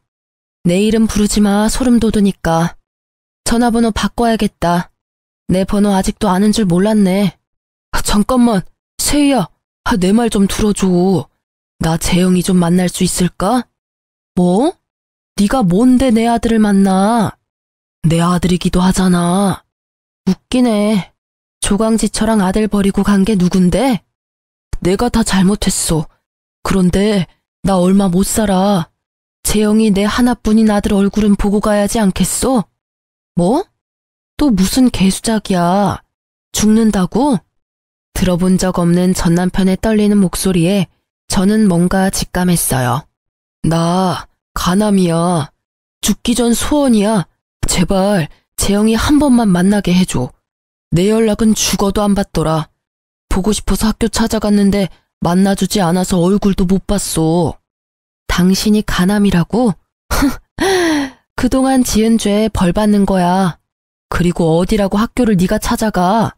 내 이름 부르지 마. 소름 돋으니까. 전화번호 바꿔야겠다. 내 번호 아직도 아는 줄 몰랐네. 잠깐만. 세희야. 내 말 좀 들어줘. 나 재영이 좀 만날 수 있을까? 뭐? 네가 뭔데 내 아들을 만나? 내 아들이기도 하잖아. 웃기네. 조강지처랑 아들 버리고 간 게 누군데? 내가 다 잘못했어. 그런데 나 얼마 못 살아. 재영이 내 하나뿐인 아들 얼굴은 보고 가야지 않겠어? 뭐? 또 무슨 개수작이야. 죽는다고? 들어본 적 없는 전 남편의 떨리는 목소리에 저는 뭔가 직감했어요. 나 가남이야. 죽기 전 소원이야. 제발 재영이 한 번만 만나게 해줘. 내 연락은 죽어도 안 받더라. 보고 싶어서 학교 찾아갔는데 만나주지 않아서 얼굴도 못 봤어. 당신이 가남이라고? 그동안 지은 죄에 벌 받는 거야. 그리고 어디라고 학교를 네가 찾아가.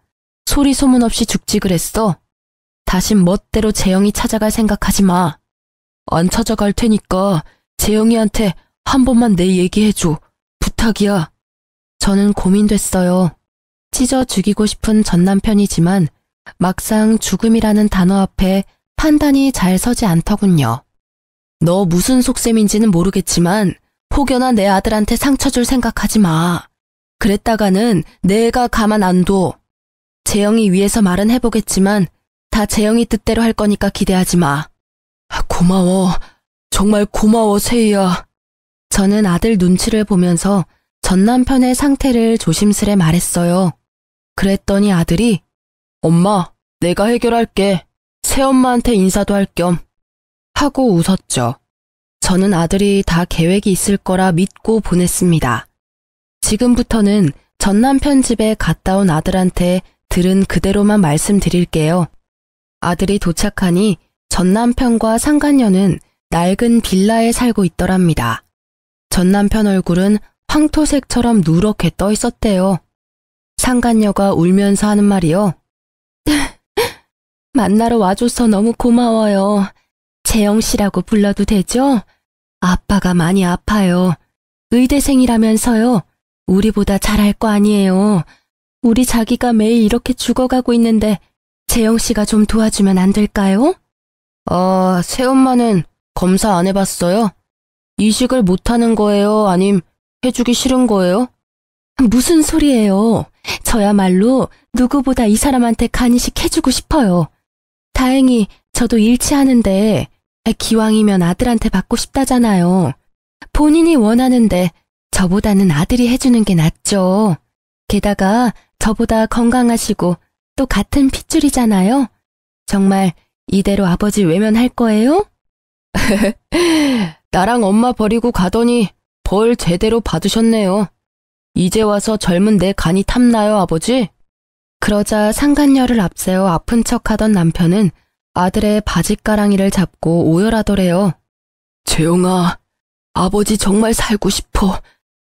소리 소문 없이 죽지 그랬어. 다신 멋대로 재영이 찾아갈 생각하지 마. 안 찾아갈 테니까 재영이한테 한 번만 내 얘기해줘. 부탁이야. 저는 고민됐어요. 찢어 죽이고 싶은 전 남편이지만 막상 죽음이라는 단어 앞에 판단이 잘 서지 않더군요. 너 무슨 속셈인지는 모르겠지만 혹여나 내 아들한테 상처 줄 생각하지 마. 그랬다가는 내가 가만 안 둬. 재영이 위해서 말은 해보겠지만 다 재영이 뜻대로 할 거니까 기대하지 마. 고마워. 정말 고마워, 세희야. 저는 아들 눈치를 보면서 전 남편의 상태를 조심스레 말했어요. 그랬더니 아들이 엄마, 내가 해결할게. 새엄마한테 인사도 할 겸 하고 웃었죠. 저는 아들이 다 계획이 있을 거라 믿고 보냈습니다. 지금부터는 전 남편 집에 갔다 온 아들한테 들은 그대로만 말씀드릴게요. 아들이 도착하니 전 남편과 상간녀는 낡은 빌라에 살고 있더랍니다. 전 남편 얼굴은 황토색처럼 누렇게 떠 있었대요. 상간녀가 울면서 하는 말이요. 만나러 와줘서 너무 고마워요. 재영 씨라고 불러도 되죠? 아빠가 많이 아파요. 의대생이라면서요. 우리보다 잘할 거 아니에요. 우리 자기가 매일 이렇게 죽어가고 있는데 재영 씨가 좀 도와주면 안 될까요? 새엄마는 검사 안 해봤어요? 이식을 못하는 거예요? 아님 해주기 싫은 거예요? 무슨 소리예요. 저야말로 누구보다 이 사람한테 간이식 해주고 싶어요. 다행히 저도 일치하는데 기왕이면 아들한테 받고 싶다잖아요. 본인이 원하는데 저보다는 아들이 해주는 게 낫죠. 게다가 저보다 건강하시고 또 같은 핏줄이잖아요. 정말 이대로 아버지 외면할 거예요? 나랑 엄마 버리고 가더니 벌 제대로 받으셨네요. 이제 와서 젊은 내 간이 탐나요, 아버지? 그러자 상간녀를 앞세워 아픈 척하던 남편은 아들의 바짓가랑이를 잡고 오열하더래요. 재영아, 아버지 정말 살고 싶어.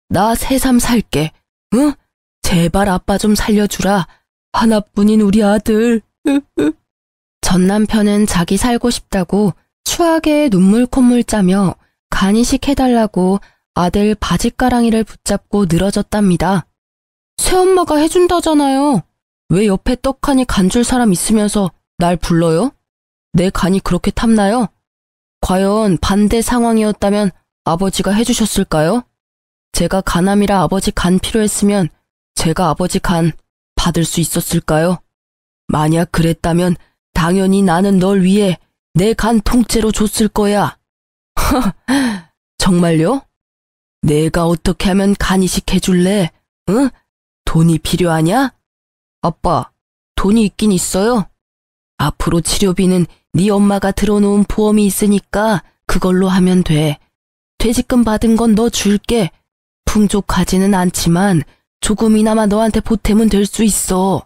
나 새삼 살게. 응? 제발 아빠 좀 살려주라. 하나뿐인 우리 아들. 전 남편은 자기 살고 싶다고 추하게 눈물 콧물 짜며 간이식 해달라고 아들 바짓가랑이를 붙잡고 늘어졌답니다. 새엄마가 해준다잖아요. 왜 옆에 떡하니 간 줄 사람 있으면서 날 불러요? 내 간이 그렇게 탐나요? 과연 반대 상황이었다면 아버지가 해주셨을까요? 제가 가남이라 아버지 간 필요했으면 제가 아버지 간 받을 수 있었을까요? 만약 그랬다면 당연히 나는 널 위해 내 간 통째로 줬을 거야. 정말요? 내가 어떻게 하면 간이식 해줄래? 응? 돈이 필요하냐? 아빠, 돈이 있긴 있어요. 앞으로 치료비는 네 엄마가 들어놓은 보험이 있으니까 그걸로 하면 돼. 퇴직금 받은 건 너 줄게. 풍족하지는 않지만 조금이나마 너한테 보탬은 될 수 있어.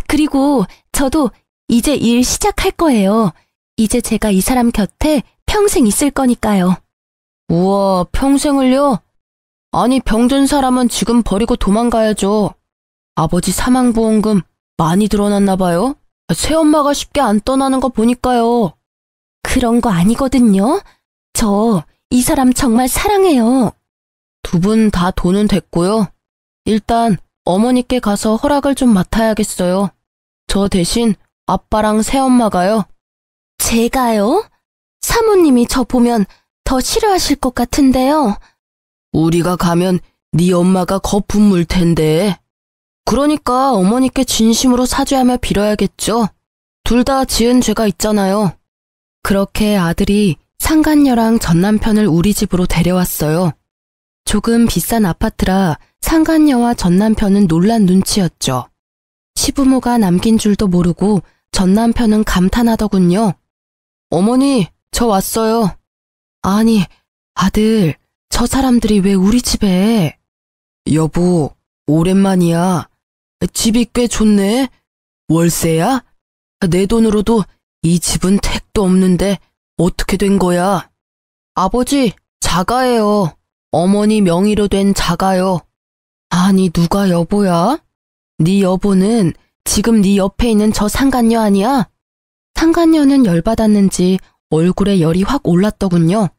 그리고 저도 이제 일 시작할 거예요. 이제 제가 이 사람 곁에 평생 있을 거니까요. 우와, 평생을요? 아니, 병든 사람은 지금 버리고 도망가야죠. 아버지 사망보험금 많이 들어놨나 봐요? 새엄마가 쉽게 안 떠나는 거 보니까요. 그런 거 아니거든요. 저 이 사람 정말 사랑해요. 두 분 다 돈은 됐고요. 일단 어머니께 가서 허락을 좀 맡아야겠어요. 저 대신 아빠랑 새엄마가요. 제가요? 사모님이 저 보면 더 싫어하실 것 같은데요. 우리가 가면 네 엄마가 거품 물 텐데. 그러니까 어머니께 진심으로 사죄하며 빌어야겠죠. 둘 다 지은 죄가 있잖아요. 그렇게 아들이 상간녀랑 전남편을 우리 집으로 데려왔어요. 조금 비싼 아파트라 상간녀와 전남편은 놀란 눈치였죠. 시부모가 남긴 줄도 모르고 전남편은 감탄하더군요. 어머니, 저 왔어요. 아니, 아들, 저 사람들이 왜 우리 집에? 여보, 오랜만이야. 집이 꽤 좋네. 월세야? 내 돈으로도 이 집은 택도 없는데 어떻게 된 거야? 아버지, 자가예요. 어머니 명의로 된 자가요. 아니, 누가 여보야? 네 여보는 지금 네 옆에 있는 저 상간녀 아니야? 상간녀는 열받았는지 얼굴에 열이 확 올랐더군요.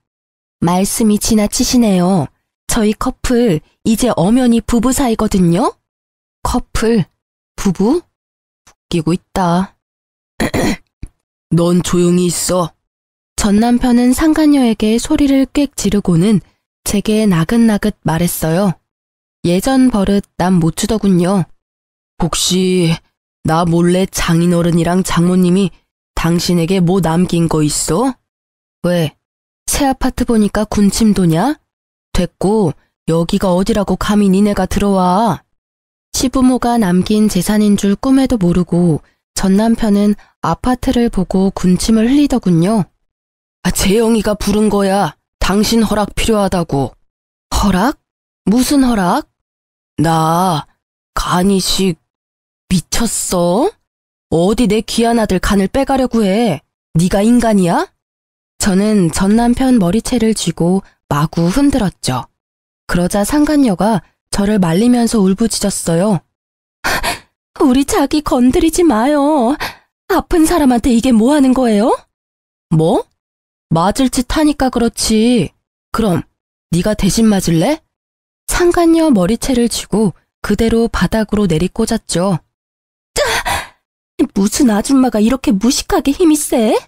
말씀이 지나치시네요. 저희 커플 이제 엄연히 부부 사이거든요. 커플? 부부? 웃기고 있다. 넌 조용히 있어. 전 남편은 상간녀에게 소리를 꽥 지르고는 제게 나긋나긋 말했어요. 예전 버릇 남 못 주더군요. 혹시 나 몰래 장인어른이랑 장모님이 당신에게 뭐 남긴 거 있어? 왜? 새 아파트 보니까 군침도냐? 됐고 여기가 어디라고 감히 니네가 들어와. 시부모가 남긴 재산인 줄 꿈에도 모르고 전 남편은 아파트를 보고 군침을 흘리더군요. 재영이가 부른 거야. 당신 허락 필요하다고. 허락? 무슨 허락? 나 간이식 미쳤어? 어디 내 귀한 아들 간을 빼가려고 해. 네가 인간이야? 저는 전 남편 머리채를 쥐고 마구 흔들었죠. 그러자 상간녀가 저를 말리면서 울부짖었어요. 우리 자기 건드리지 마요. 아픈 사람한테 이게 뭐 하는 거예요? 뭐? 맞을 짓 하니까 그렇지. 그럼 네가 대신 맞을래? 상간녀 머리채를 쥐고 그대로 바닥으로 내리꽂았죠. 무슨 아줌마가 이렇게 무식하게 힘이 세?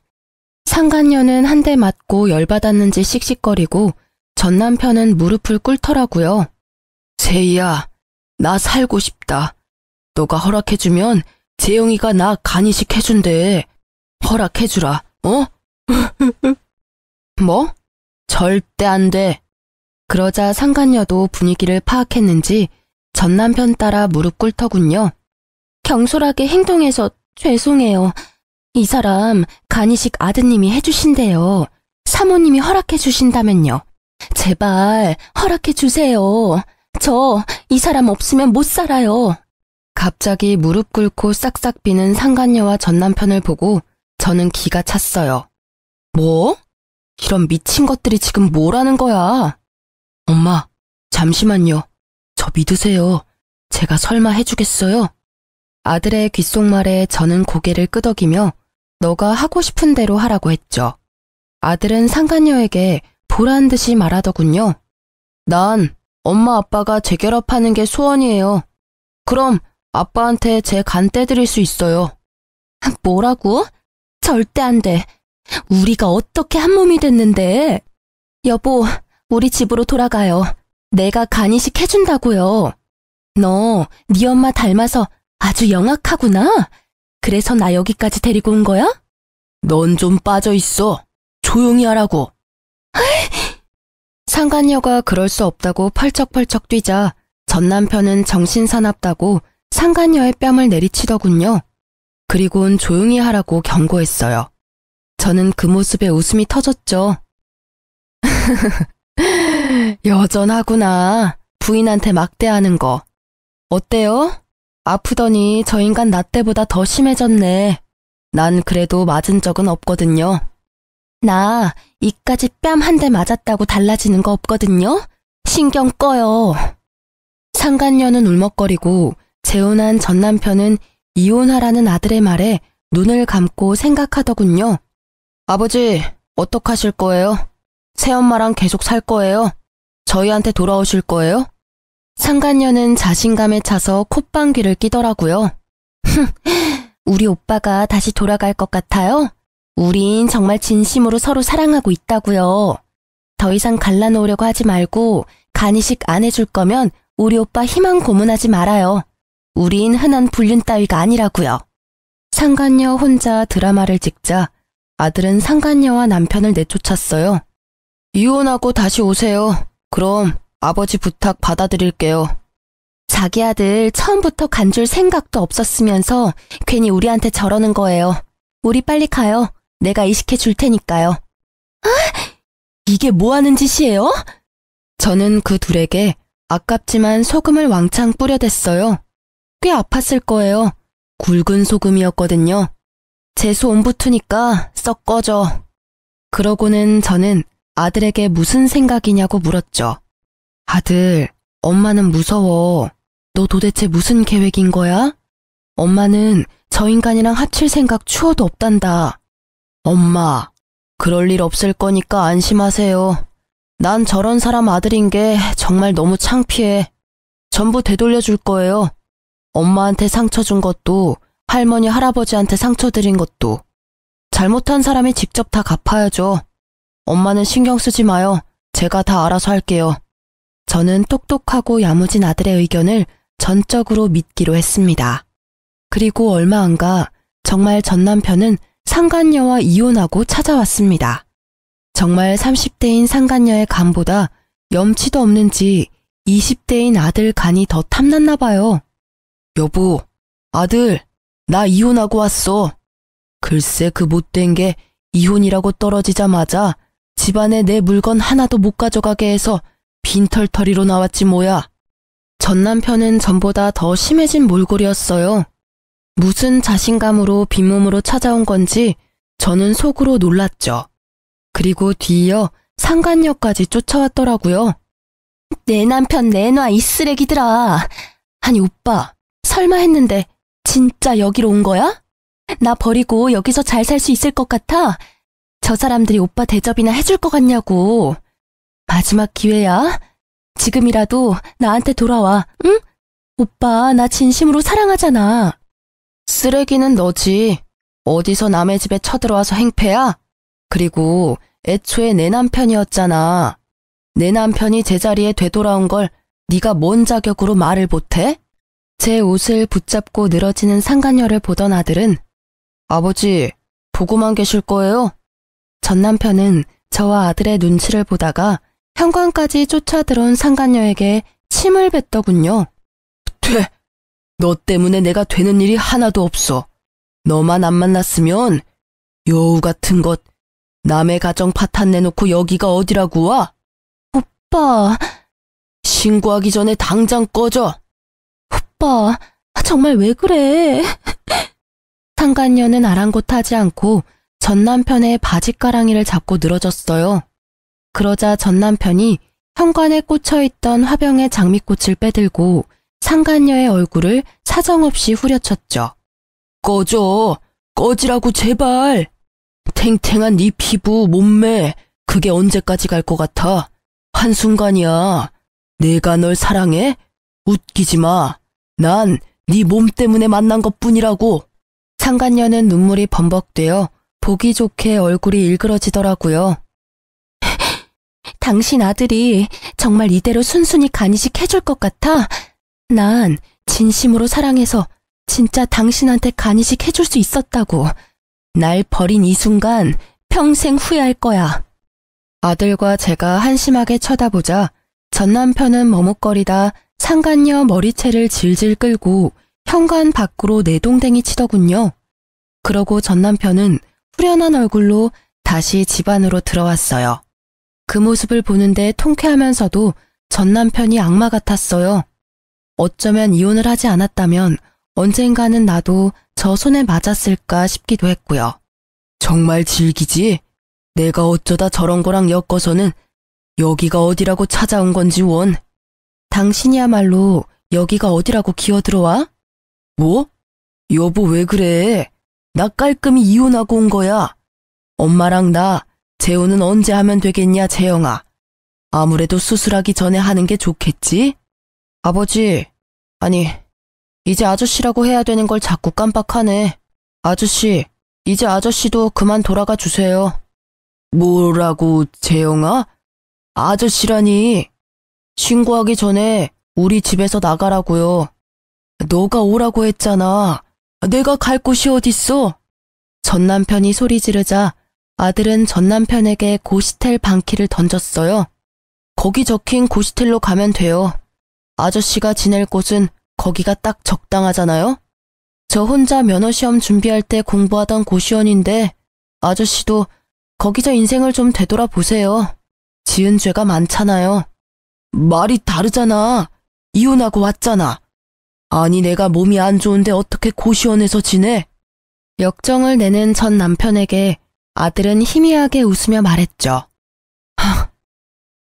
상간녀는 한 대 맞고 열받았는지 씩씩거리고 전 남편은 무릎을 꿇더라고요. 세희야, 나 살고 싶다. 너가 허락해주면 재영이가 나 간이식 해준대. 허락해주라, 어? 뭐? 절대 안 돼. 그러자 상간녀도 분위기를 파악했는지 전 남편 따라 무릎 꿇더군요. 경솔하게 행동해서 죄송해요. 이 사람 간이식 아드님이 해주신대요. 사모님이 허락해 주신다면요. 제발 허락해 주세요. 저 이 사람 없으면 못 살아요. 갑자기 무릎 꿇고 싹싹 비는 상간녀와 전 남편을 보고 저는 기가 찼어요. 뭐? 이런 미친 것들이 지금 뭐라는 거야? 엄마, 잠시만요. 저 믿으세요. 제가 설마 해주겠어요? 아들의 귓속말에 저는 고개를 끄덕이며 너가 하고 싶은 대로 하라고 했죠. 아들은 상간녀에게 보란 듯이 말하더군요. 난 엄마 아빠가 재결합하는 게 소원이에요. 그럼 아빠한테 제 간 떼드릴 수 있어요. 뭐라고? 절대 안 돼. 우리가 어떻게 한 몸이 됐는데. 여보, 우리 집으로 돌아가요. 내가 간이식 해준다고요. 너 네 엄마 닮아서 아주 영악하구나. 그래서 나 여기까지 데리고 온 거야? 넌 좀 빠져있어. 조용히 하라고. 상간녀가 그럴 수 없다고 펄쩍펄쩍 뛰자 전 남편은 정신사납다고 상간녀의 뺨을 내리치더군요. 그리고는 조용히 하라고 경고했어요. 저는 그 모습에 웃음이 터졌죠. 여전하구나. 부인한테 막대하는 거. 어때요? 아프더니 저 인간 나 때보다 더 심해졌네. 난 그래도 맞은 적은 없거든요. 나 이까지 뺨 한 대 맞았다고 달라지는 거 없거든요? 신경 꺼요. 상간녀는 울먹거리고 재혼한 전 남편은 이혼하라는 아들의 말에 눈을 감고 생각하더군요. 아버지, 어떡하실 거예요? 새엄마랑 계속 살 거예요? 저희한테 돌아오실 거예요? 상간녀는 자신감에 차서 콧방귀를 끼더라고요. 우리 오빠가 다시 돌아갈 것 같아요? 우린 정말 진심으로 서로 사랑하고 있다고요. 더 이상 갈라놓으려고 하지 말고 간이식 안 해줄 거면 우리 오빠 희망 고문하지 말아요. 우린 흔한 불륜 따위가 아니라고요. 상간녀 혼자 드라마를 찍자 아들은 상간녀와 남편을 내쫓았어요. 이혼하고 다시 오세요. 그럼 아버지 부탁 받아드릴게요. 자기 아들 처음부터 간줄 생각도 없었으면서 괜히 우리한테 저러는 거예요. 우리 빨리 가요. 내가 이식해 줄 테니까요. 아, 이게 뭐 하는 짓이에요? 저는 그 둘에게 아깝지만 소금을 왕창 뿌려댔어요. 꽤 아팠을 거예요. 굵은 소금이었거든요. 재수 온 붙으니까 썩 꺼져. 그러고는 저는 아들에게 무슨 생각이냐고 물었죠. 아들, 엄마는 무서워. 너 도대체 무슨 계획인 거야? 엄마는 저 인간이랑 합칠 생각 추워도 없단다. 엄마, 그럴 일 없을 거니까 안심하세요. 난 저런 사람 아들인 게 정말 너무 창피해. 전부 되돌려줄 거예요. 엄마한테 상처 준 것도 할머니 할아버지한테 상처 드린 것도 잘못한 사람이 직접 다 갚아야죠. 엄마는 신경 쓰지 마요. 제가 다 알아서 할게요. 저는 똑똑하고 야무진 아들의 의견을 전적으로 믿기로 했습니다. 그리고 얼마 안 가 정말 전 남편은 상간녀와 이혼하고 찾아왔습니다. 정말 30대인 상간녀의 간보다 염치도 없는지 20대인 아들 간이 더 탐났나 봐요. 여보, 아들, 나 이혼하고 왔어. 글쎄 그 못된 게 이혼이라고 떨어지자마자 집안에 내 물건 하나도 못 가져가게 해서 빈털터리로 나왔지 뭐야. 전 남편은 전보다 더 심해진 몰골이었어요. 무슨 자신감으로 빈몸으로 찾아온 건지 저는 속으로 놀랐죠. 그리고 뒤이어 상간녀까지 쫓아왔더라고요. 내 남편 내놔 이 쓰레기들아. 아니 오빠, 설마 했는데 진짜 여기로 온 거야? 나 버리고 여기서 잘 살 수 있을 것 같아? 저 사람들이 오빠 대접이나 해줄 것 같냐고. 마지막 기회야. 지금이라도 나한테 돌아와, 응? 오빠 나 진심으로 사랑하잖아. 쓰레기는 너지. 어디서 남의 집에 쳐들어와서 행패야? 그리고 애초에 내 남편이었잖아. 내 남편이 제자리에 되돌아온 걸 네가 뭔 자격으로 말을 못해? 제 옷을 붙잡고 늘어지는 상간녀를 보던 아들은 아버지, 보고만 계실 거예요? 전 남편은 저와 아들의 눈치를 보다가 현관까지 쫓아들어온 상간녀에게 침을 뱉더군요. 돼! 너 때문에 내가 되는 일이 하나도 없어. 너만 안 만났으면 여우 같은 것 남의 가정 파탄 내놓고 여기가 어디라고 와? 오빠. 신고하기 전에 당장 꺼져. 오빠, 정말 왜 그래? 상간녀는 아랑곳하지 않고 전 남편의 바지가랑이를 잡고 늘어졌어요. 그러자 전 남편이 현관에 꽂혀있던 화병의 장미꽃을 빼들고 상간녀의 얼굴을 사정없이 후려쳤죠. 꺼져! 꺼지라고 제발! 탱탱한 네 피부, 몸매, 그게 언제까지 갈 것 같아? 한순간이야. 내가 널 사랑해? 웃기지 마. 난 네 몸 때문에 만난 것뿐이라고. 상간녀는 눈물이 범벅되어 보기 좋게 얼굴이 일그러지더라고요. 당신 아들이 정말 이대로 순순히 간이식 해줄 것 같아? 난 진심으로 사랑해서 진짜 당신한테 간이식 해줄 수 있었다고. 날 버린 이 순간 평생 후회할 거야. 아들과 제가 한심하게 쳐다보자 전 남편은 머뭇거리다 상간녀 머리채를 질질 끌고 현관 밖으로 내동댕이 치더군요. 그러고 전 남편은 후련한 얼굴로 다시 집 안으로 들어왔어요. 그 모습을 보는데 통쾌하면서도 전 남편이 악마 같았어요. 어쩌면 이혼을 하지 않았다면 언젠가는 나도 저 손에 맞았을까 싶기도 했고요. 정말 질기지? 내가 어쩌다 저런 거랑 엮어서는 여기가 어디라고 찾아온 건지 원. 당신이야말로 여기가 어디라고 기어들어와? 뭐? 여보 왜 그래? 나 깔끔히 이혼하고 온 거야. 엄마랑 나 재혼은 언제 하면 되겠냐, 재영아. 아무래도 수술하기 전에 하는 게 좋겠지? 아버지, 아니, 이제 아저씨라고 해야 되는 걸 자꾸 깜빡하네. 아저씨, 이제 아저씨도 그만 돌아가 주세요. 뭐라고, 재영아? 아저씨라니. 신고하기 전에 우리 집에서 나가라고요. 너가 오라고 했잖아. 내가 갈 곳이 어딨어? 전 남편이 소리 지르자 아들은 전 남편에게 고시텔 방키를 던졌어요. 거기 적힌 고시텔로 가면 돼요. 아저씨가 지낼 곳은 거기가 딱 적당하잖아요? 저 혼자 면허시험 준비할 때 공부하던 고시원인데 아저씨도 거기서 인생을 좀 되돌아보세요. 지은 죄가 많잖아요. 말이 다르잖아. 이혼하고 왔잖아. 아니 내가 몸이 안 좋은데 어떻게 고시원에서 지내? 역정을 내는 전 남편에게 아들은 희미하게 웃으며 말했죠.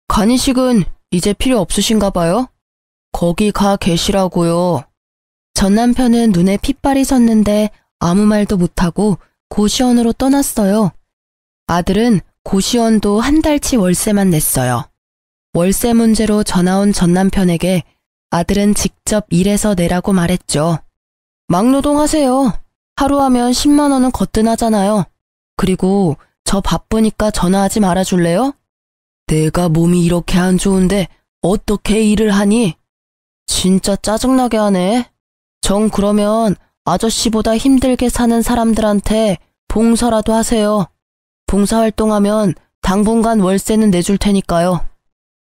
간이식은 이제 필요 없으신가 봐요? 거기 가 계시라고요. 전 남편은 눈에 핏발이 섰는데 아무 말도 못하고 고시원으로 떠났어요. 아들은 고시원도 한 달치 월세만 냈어요. 월세 문제로 전화 온 전 남편에게 아들은 직접 일해서 내라고 말했죠. 막노동하세요. 하루 하면 10만 원은 거뜬하잖아요. 그리고 저 바쁘니까 전화하지 말아줄래요? 내가 몸이 이렇게 안 좋은데 어떻게 일을 하니? 진짜 짜증나게 하네. 정 그러면 아저씨보다 힘들게 사는 사람들한테 봉사라도 하세요. 봉사활동하면 당분간 월세는 내줄 테니까요.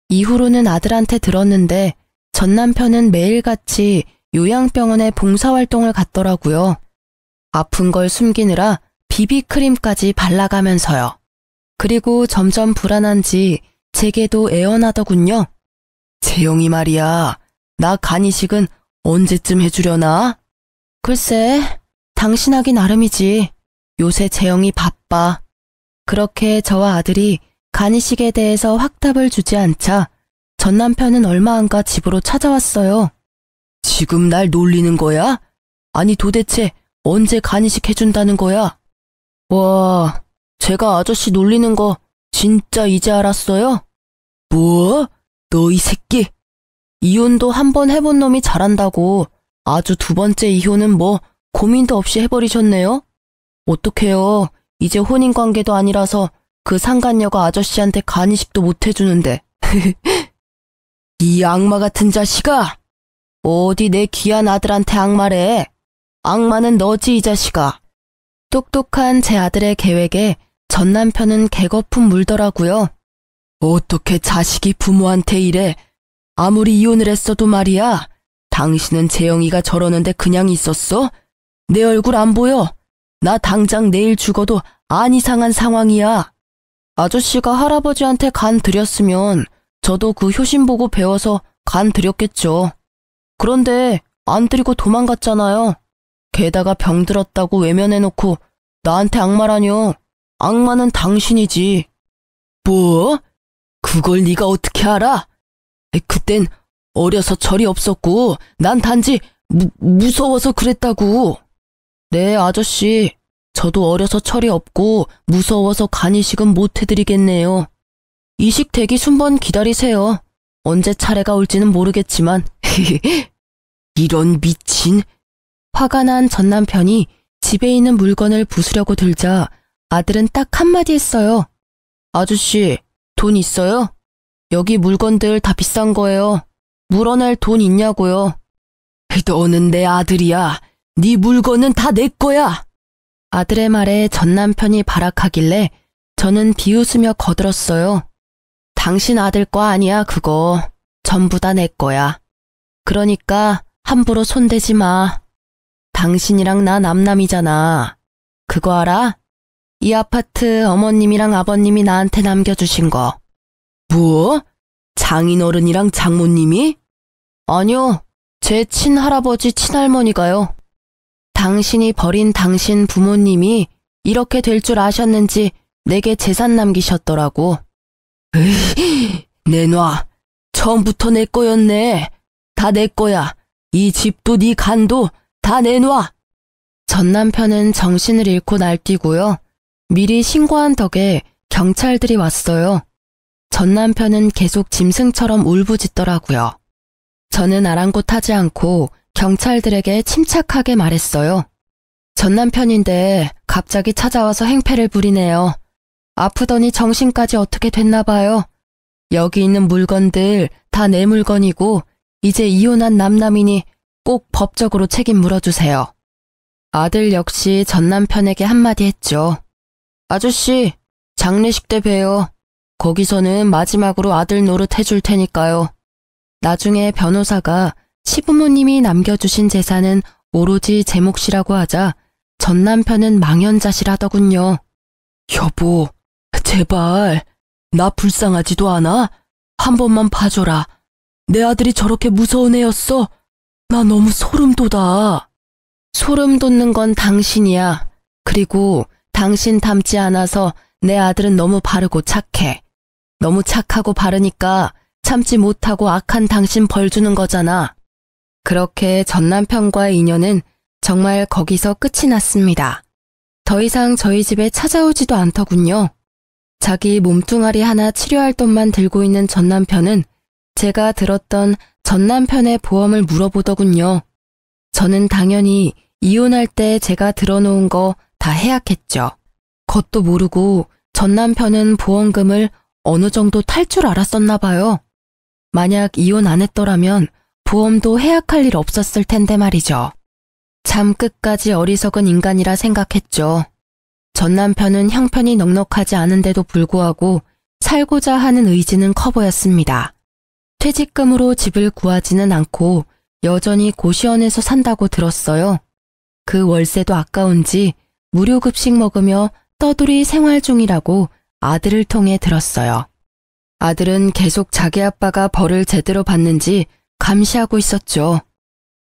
이후로는 아들한테 들었는데 전 남편은 매일같이 요양병원에 봉사활동을 갔더라고요. 아픈 걸 숨기느라 비비크림까지 발라가면서요. 그리고 점점 불안한지 제게도 애원하더군요. 재영이 말이야, 나 간이식은 언제쯤 해주려나? 글쎄, 당신하기 나름이지. 요새 재영이 바빠. 그렇게 저와 아들이 간이식에 대해서 확답을 주지 않자 전 남편은 얼마 안가 집으로 찾아왔어요. 지금 날 놀리는 거야? 아니 도대체 언제 간이식 해준다는 거야? 와, 제가 아저씨 놀리는 거 진짜 이제 알았어요? 뭐? 너 이 새끼. 이혼도 한 번 해본 놈이 잘한다고 아주 두 번째 이혼은 뭐 고민도 없이 해버리셨네요? 어떡해요. 이제 혼인관계도 아니라서 그 상간녀가 아저씨한테 간이식도 못 해주는데. 이 악마 같은 자식아! 어디 내 귀한 아들한테 악마래. 악마는 너지 이 자식아. 똑똑한 제 아들의 계획에 전 남편은 개거품 물더라고요. 어떻게 자식이 부모한테 이래. 아무리 이혼을 했어도 말이야. 당신은 재영이가 저러는데 그냥 있었어? 내 얼굴 안 보여? 나 당장 내일 죽어도 안 이상한 상황이야. 아저씨가 할아버지한테 간 드렸으면 저도 그 효심 보고 배워서 간 드렸겠죠. 그런데 안 드리고 도망갔잖아요. 게다가 병들었다고 외면해놓고 나한테 악마라뇨. 악마는 당신이지. 뭐? 그걸 네가 어떻게 알아? 그땐 어려서 철이 없었고 난 단지 무서워서 그랬다고. 네, 아저씨. 저도 어려서 철이 없고 무서워서 간이식은 못 해드리겠네요. 이식 대기 순번 기다리세요. 언제 차례가 올지는 모르겠지만. 이런 미친. 화가 난 전 남편이 집에 있는 물건을 부수려고 들자 아들은 딱 한마디 했어요. 아저씨, 돈 있어요? 여기 물건들 다 비싼 거예요. 물어낼 돈 있냐고요. 너는 내 아들이야. 네 물건은 다 내 거야. 아들의 말에 전 남편이 발악하길래 저는 비웃으며 거들었어요. 당신 아들 거 아니야, 그거. 전부 다 내 거야. 그러니까 함부로 손대지 마. 당신이랑 나 남남이잖아. 그거 알아? 이 아파트 어머님이랑 아버님이 나한테 남겨주신 거. 뭐? 장인어른이랑 장모님이? 아니요, 제 친할아버지 친할머니가요. 당신이 버린 당신 부모님이 이렇게 될 줄 아셨는지 내게 재산 남기셨더라고. 에이, 내놔. 처음부터 내 거였네. 다 내 거야. 이 집도 네 간도 다 내놔. 전 남편은 정신을 잃고 날뛰고요. 미리 신고한 덕에 경찰들이 왔어요. 전 남편은 계속 짐승처럼 울부짖더라고요. 저는 아랑곳하지 않고 경찰들에게 침착하게 말했어요. 전 남편인데 갑자기 찾아와서 행패를 부리네요. 아프더니 정신까지 어떻게 됐나 봐요. 여기 있는 물건들 다 내 물건이고 이제 이혼한 남남이니 꼭 법적으로 책임 물어주세요. 아들 역시 전 남편에게 한마디 했죠. 아저씨, 장례식 때 봬요. 거기서는 마지막으로 아들 노릇 해줄 테니까요. 나중에 변호사가 시부모님이 남겨주신 재산은 오로지 제 몫이라고 하자 전 남편은 망연자실하더군요. 여보, 제발 나 불쌍하지도 않아? 한 번만 봐줘라. 내 아들이 저렇게 무서운 애였어. 나 너무 소름 돋아. 소름 돋는 건 당신이야. 그리고 당신 닮지 않아서 내 아들은 너무 바르고 착해. 너무 착하고 바르니까 참지 못하고 악한 당신 벌 주는 거잖아. 그렇게 전 남편과의 인연은 정말 거기서 끝이 났습니다. 더 이상 저희 집에 찾아오지도 않더군요. 자기 몸뚱아리 하나 치료할 돈만 들고 있는 전 남편은 제가 들었던 전 남편의 보험을 물어보더군요. 저는 당연히 이혼할 때 제가 들어놓은 거 다 해약했죠. 그것도 모르고 전 남편은 보험금을 어느 정도 탈 줄 알았었나 봐요. 만약 이혼 안 했더라면 보험도 해약할 일 없었을 텐데 말이죠. 참 끝까지 어리석은 인간이라 생각했죠. 전 남편은 형편이 넉넉하지 않은데도 불구하고 살고자 하는 의지는 커 보였습니다. 퇴직금으로 집을 구하지는 않고 여전히 고시원에서 산다고 들었어요. 그 월세도 아까운지 무료급식 먹으며 떠돌이 생활 중이라고 아들을 통해 들었어요. 아들은 계속 자기 아빠가 벌을 제대로 받는지 감시하고 있었죠.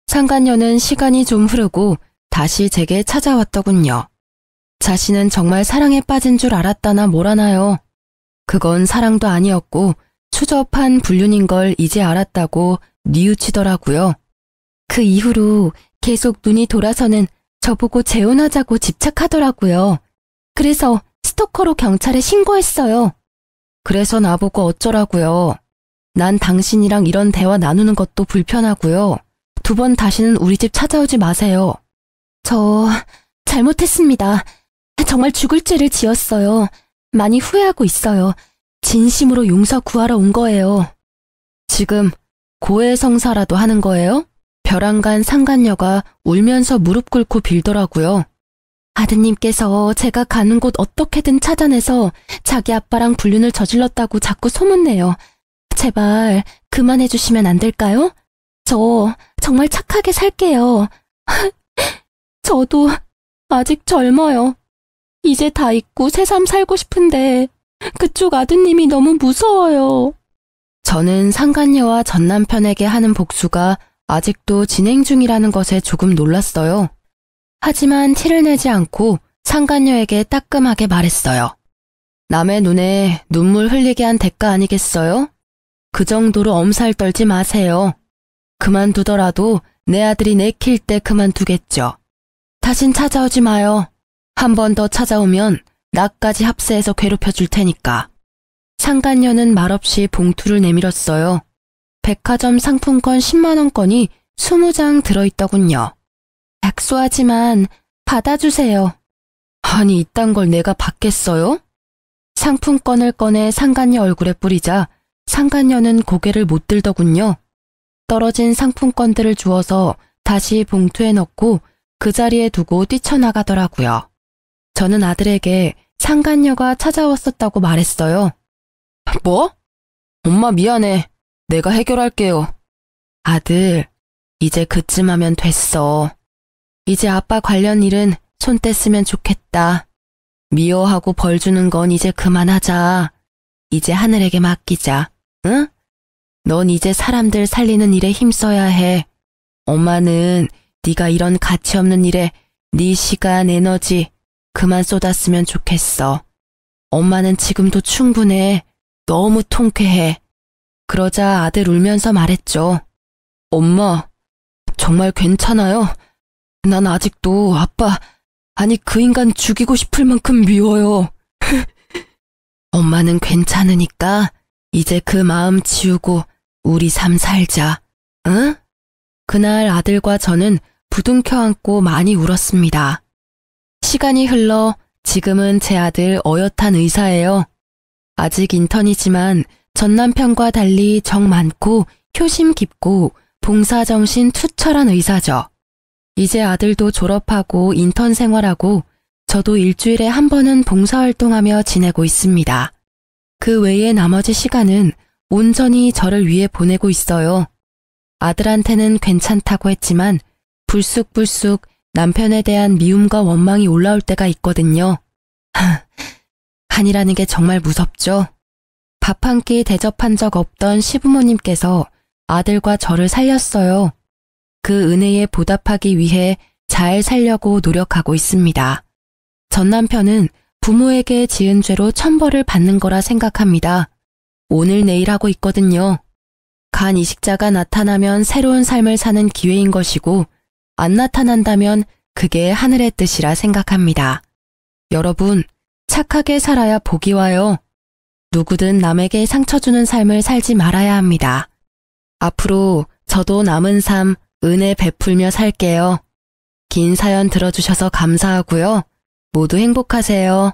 상간녀는 시간이 좀 흐르고 다시 제게 찾아왔더군요. 자신은 정말 사랑에 빠진 줄 알았다나 뭐라나요. 그건 사랑도 아니었고 추접한 불륜인 걸 이제 알았다고 뉘우치더라고요. 그 이후로 계속 눈이 돌아서는 저보고 재혼하자고 집착하더라고요. 그래서 스토커로 경찰에 신고했어요. 그래서 나보고 어쩌라고요. 난 당신이랑 이런 대화 나누는 것도 불편하고요. 2번 다시는 우리 집 찾아오지 마세요. 저 잘못했습니다. 정말 죽을 죄를 지었어요. 많이 후회하고 있어요. 진심으로 용서 구하러 온 거예요. 지금 고해성사라도 하는 거예요? 벼랑간 상간녀가 울면서 무릎 꿇고 빌더라고요. 아드님께서 제가 가는 곳 어떻게든 찾아내서 자기 아빠랑 불륜을 저질렀다고 자꾸 소문내요. 제발 그만해 주시면 안 될까요? 저 정말 착하게 살게요. 저도 아직 젊어요. 이제 다 잊고 새삼 살고 싶은데 그쪽 아드님이 너무 무서워요. 저는 상간녀와 전 남편에게 하는 복수가 아직도 진행 중이라는 것에 조금 놀랐어요. 하지만 티를 내지 않고 상간녀에게 따끔하게 말했어요. 남의 눈에 눈물 흘리게 한 대가 아니겠어요? 그 정도로 엄살 떨지 마세요. 그만두더라도 내 아들이 내킬 때 그만두겠죠. 다신 찾아오지 마요. 한 번 더 찾아오면 나까지 합세해서 괴롭혀 줄 테니까. 상간녀는 말없이 봉투를 내밀었어요. 백화점 상품권 10만원권이 20장 들어있더군요. 약소하지만 받아주세요. 아니 이딴 걸 내가 받겠어요? 상품권을 꺼내 상간녀 얼굴에 뿌리자 상간녀는 고개를 못 들더군요. 떨어진 상품권들을 주워서 다시 봉투에 넣고 그 자리에 두고 뛰쳐나가더라고요. 저는 아들에게 상간녀가 찾아왔었다고 말했어요. 뭐? 엄마 미안해. 내가 해결할게요. 아들, 이제 그쯤 하면 됐어. 이제 아빠 관련 일은 손 뗐으면 좋겠다. 미워하고 벌 주는 건 이제 그만하자. 이제 하늘에게 맡기자. 응? 넌 이제 사람들 살리는 일에 힘써야 해. 엄마는 네가 이런 가치 없는 일에 네 시간, 에너지 그만 쏟았으면 좋겠어. 엄마는 지금도 충분해. 너무 통쾌해. 그러자 아들 울면서 말했죠. 엄마, 정말 괜찮아요? 난 아직도 아빠, 아니 그 인간 죽이고 싶을 만큼 미워요. 엄마는 괜찮으니까 이제 그 마음 지우고 우리 삶 살자. 응? 그날 아들과 저는 부둥켜 안고 많이 울었습니다. 시간이 흘러 지금은 제 아들 어엿한 의사예요. 아직 인턴이지만 전 남편과 달리 정 많고 효심 깊고 봉사정신 투철한 의사죠. 이제 아들도 졸업하고 인턴 생활하고 저도 일주일에 한 번은 봉사활동하며 지내고 있습니다. 그 외의 나머지 시간은 온전히 저를 위해 보내고 있어요. 아들한테는 괜찮다고 했지만 불쑥불쑥 남편에 대한 미움과 원망이 올라올 때가 있거든요. 한이라는 게 정말 무섭죠. 밥 한 끼 대접한 적 없던 시부모님께서 아들과 저를 살렸어요. 그 은혜에 보답하기 위해 잘 살려고 노력하고 있습니다. 전 남편은 부모에게 지은 죄로 천벌을 받는 거라 생각합니다. 오늘 내일 하고 있거든요. 간 이식자가 나타나면 새로운 삶을 사는 기회인 것이고 안 나타난다면 그게 하늘의 뜻이라 생각합니다. 여러분, 착하게 살아야 복이 와요. 누구든 남에게 상처 주는 삶을 살지 말아야 합니다. 앞으로 저도 남은 삶 은혜 베풀며 살게요. 긴 사연 들어주셔서 감사하고요. 모두 행복하세요.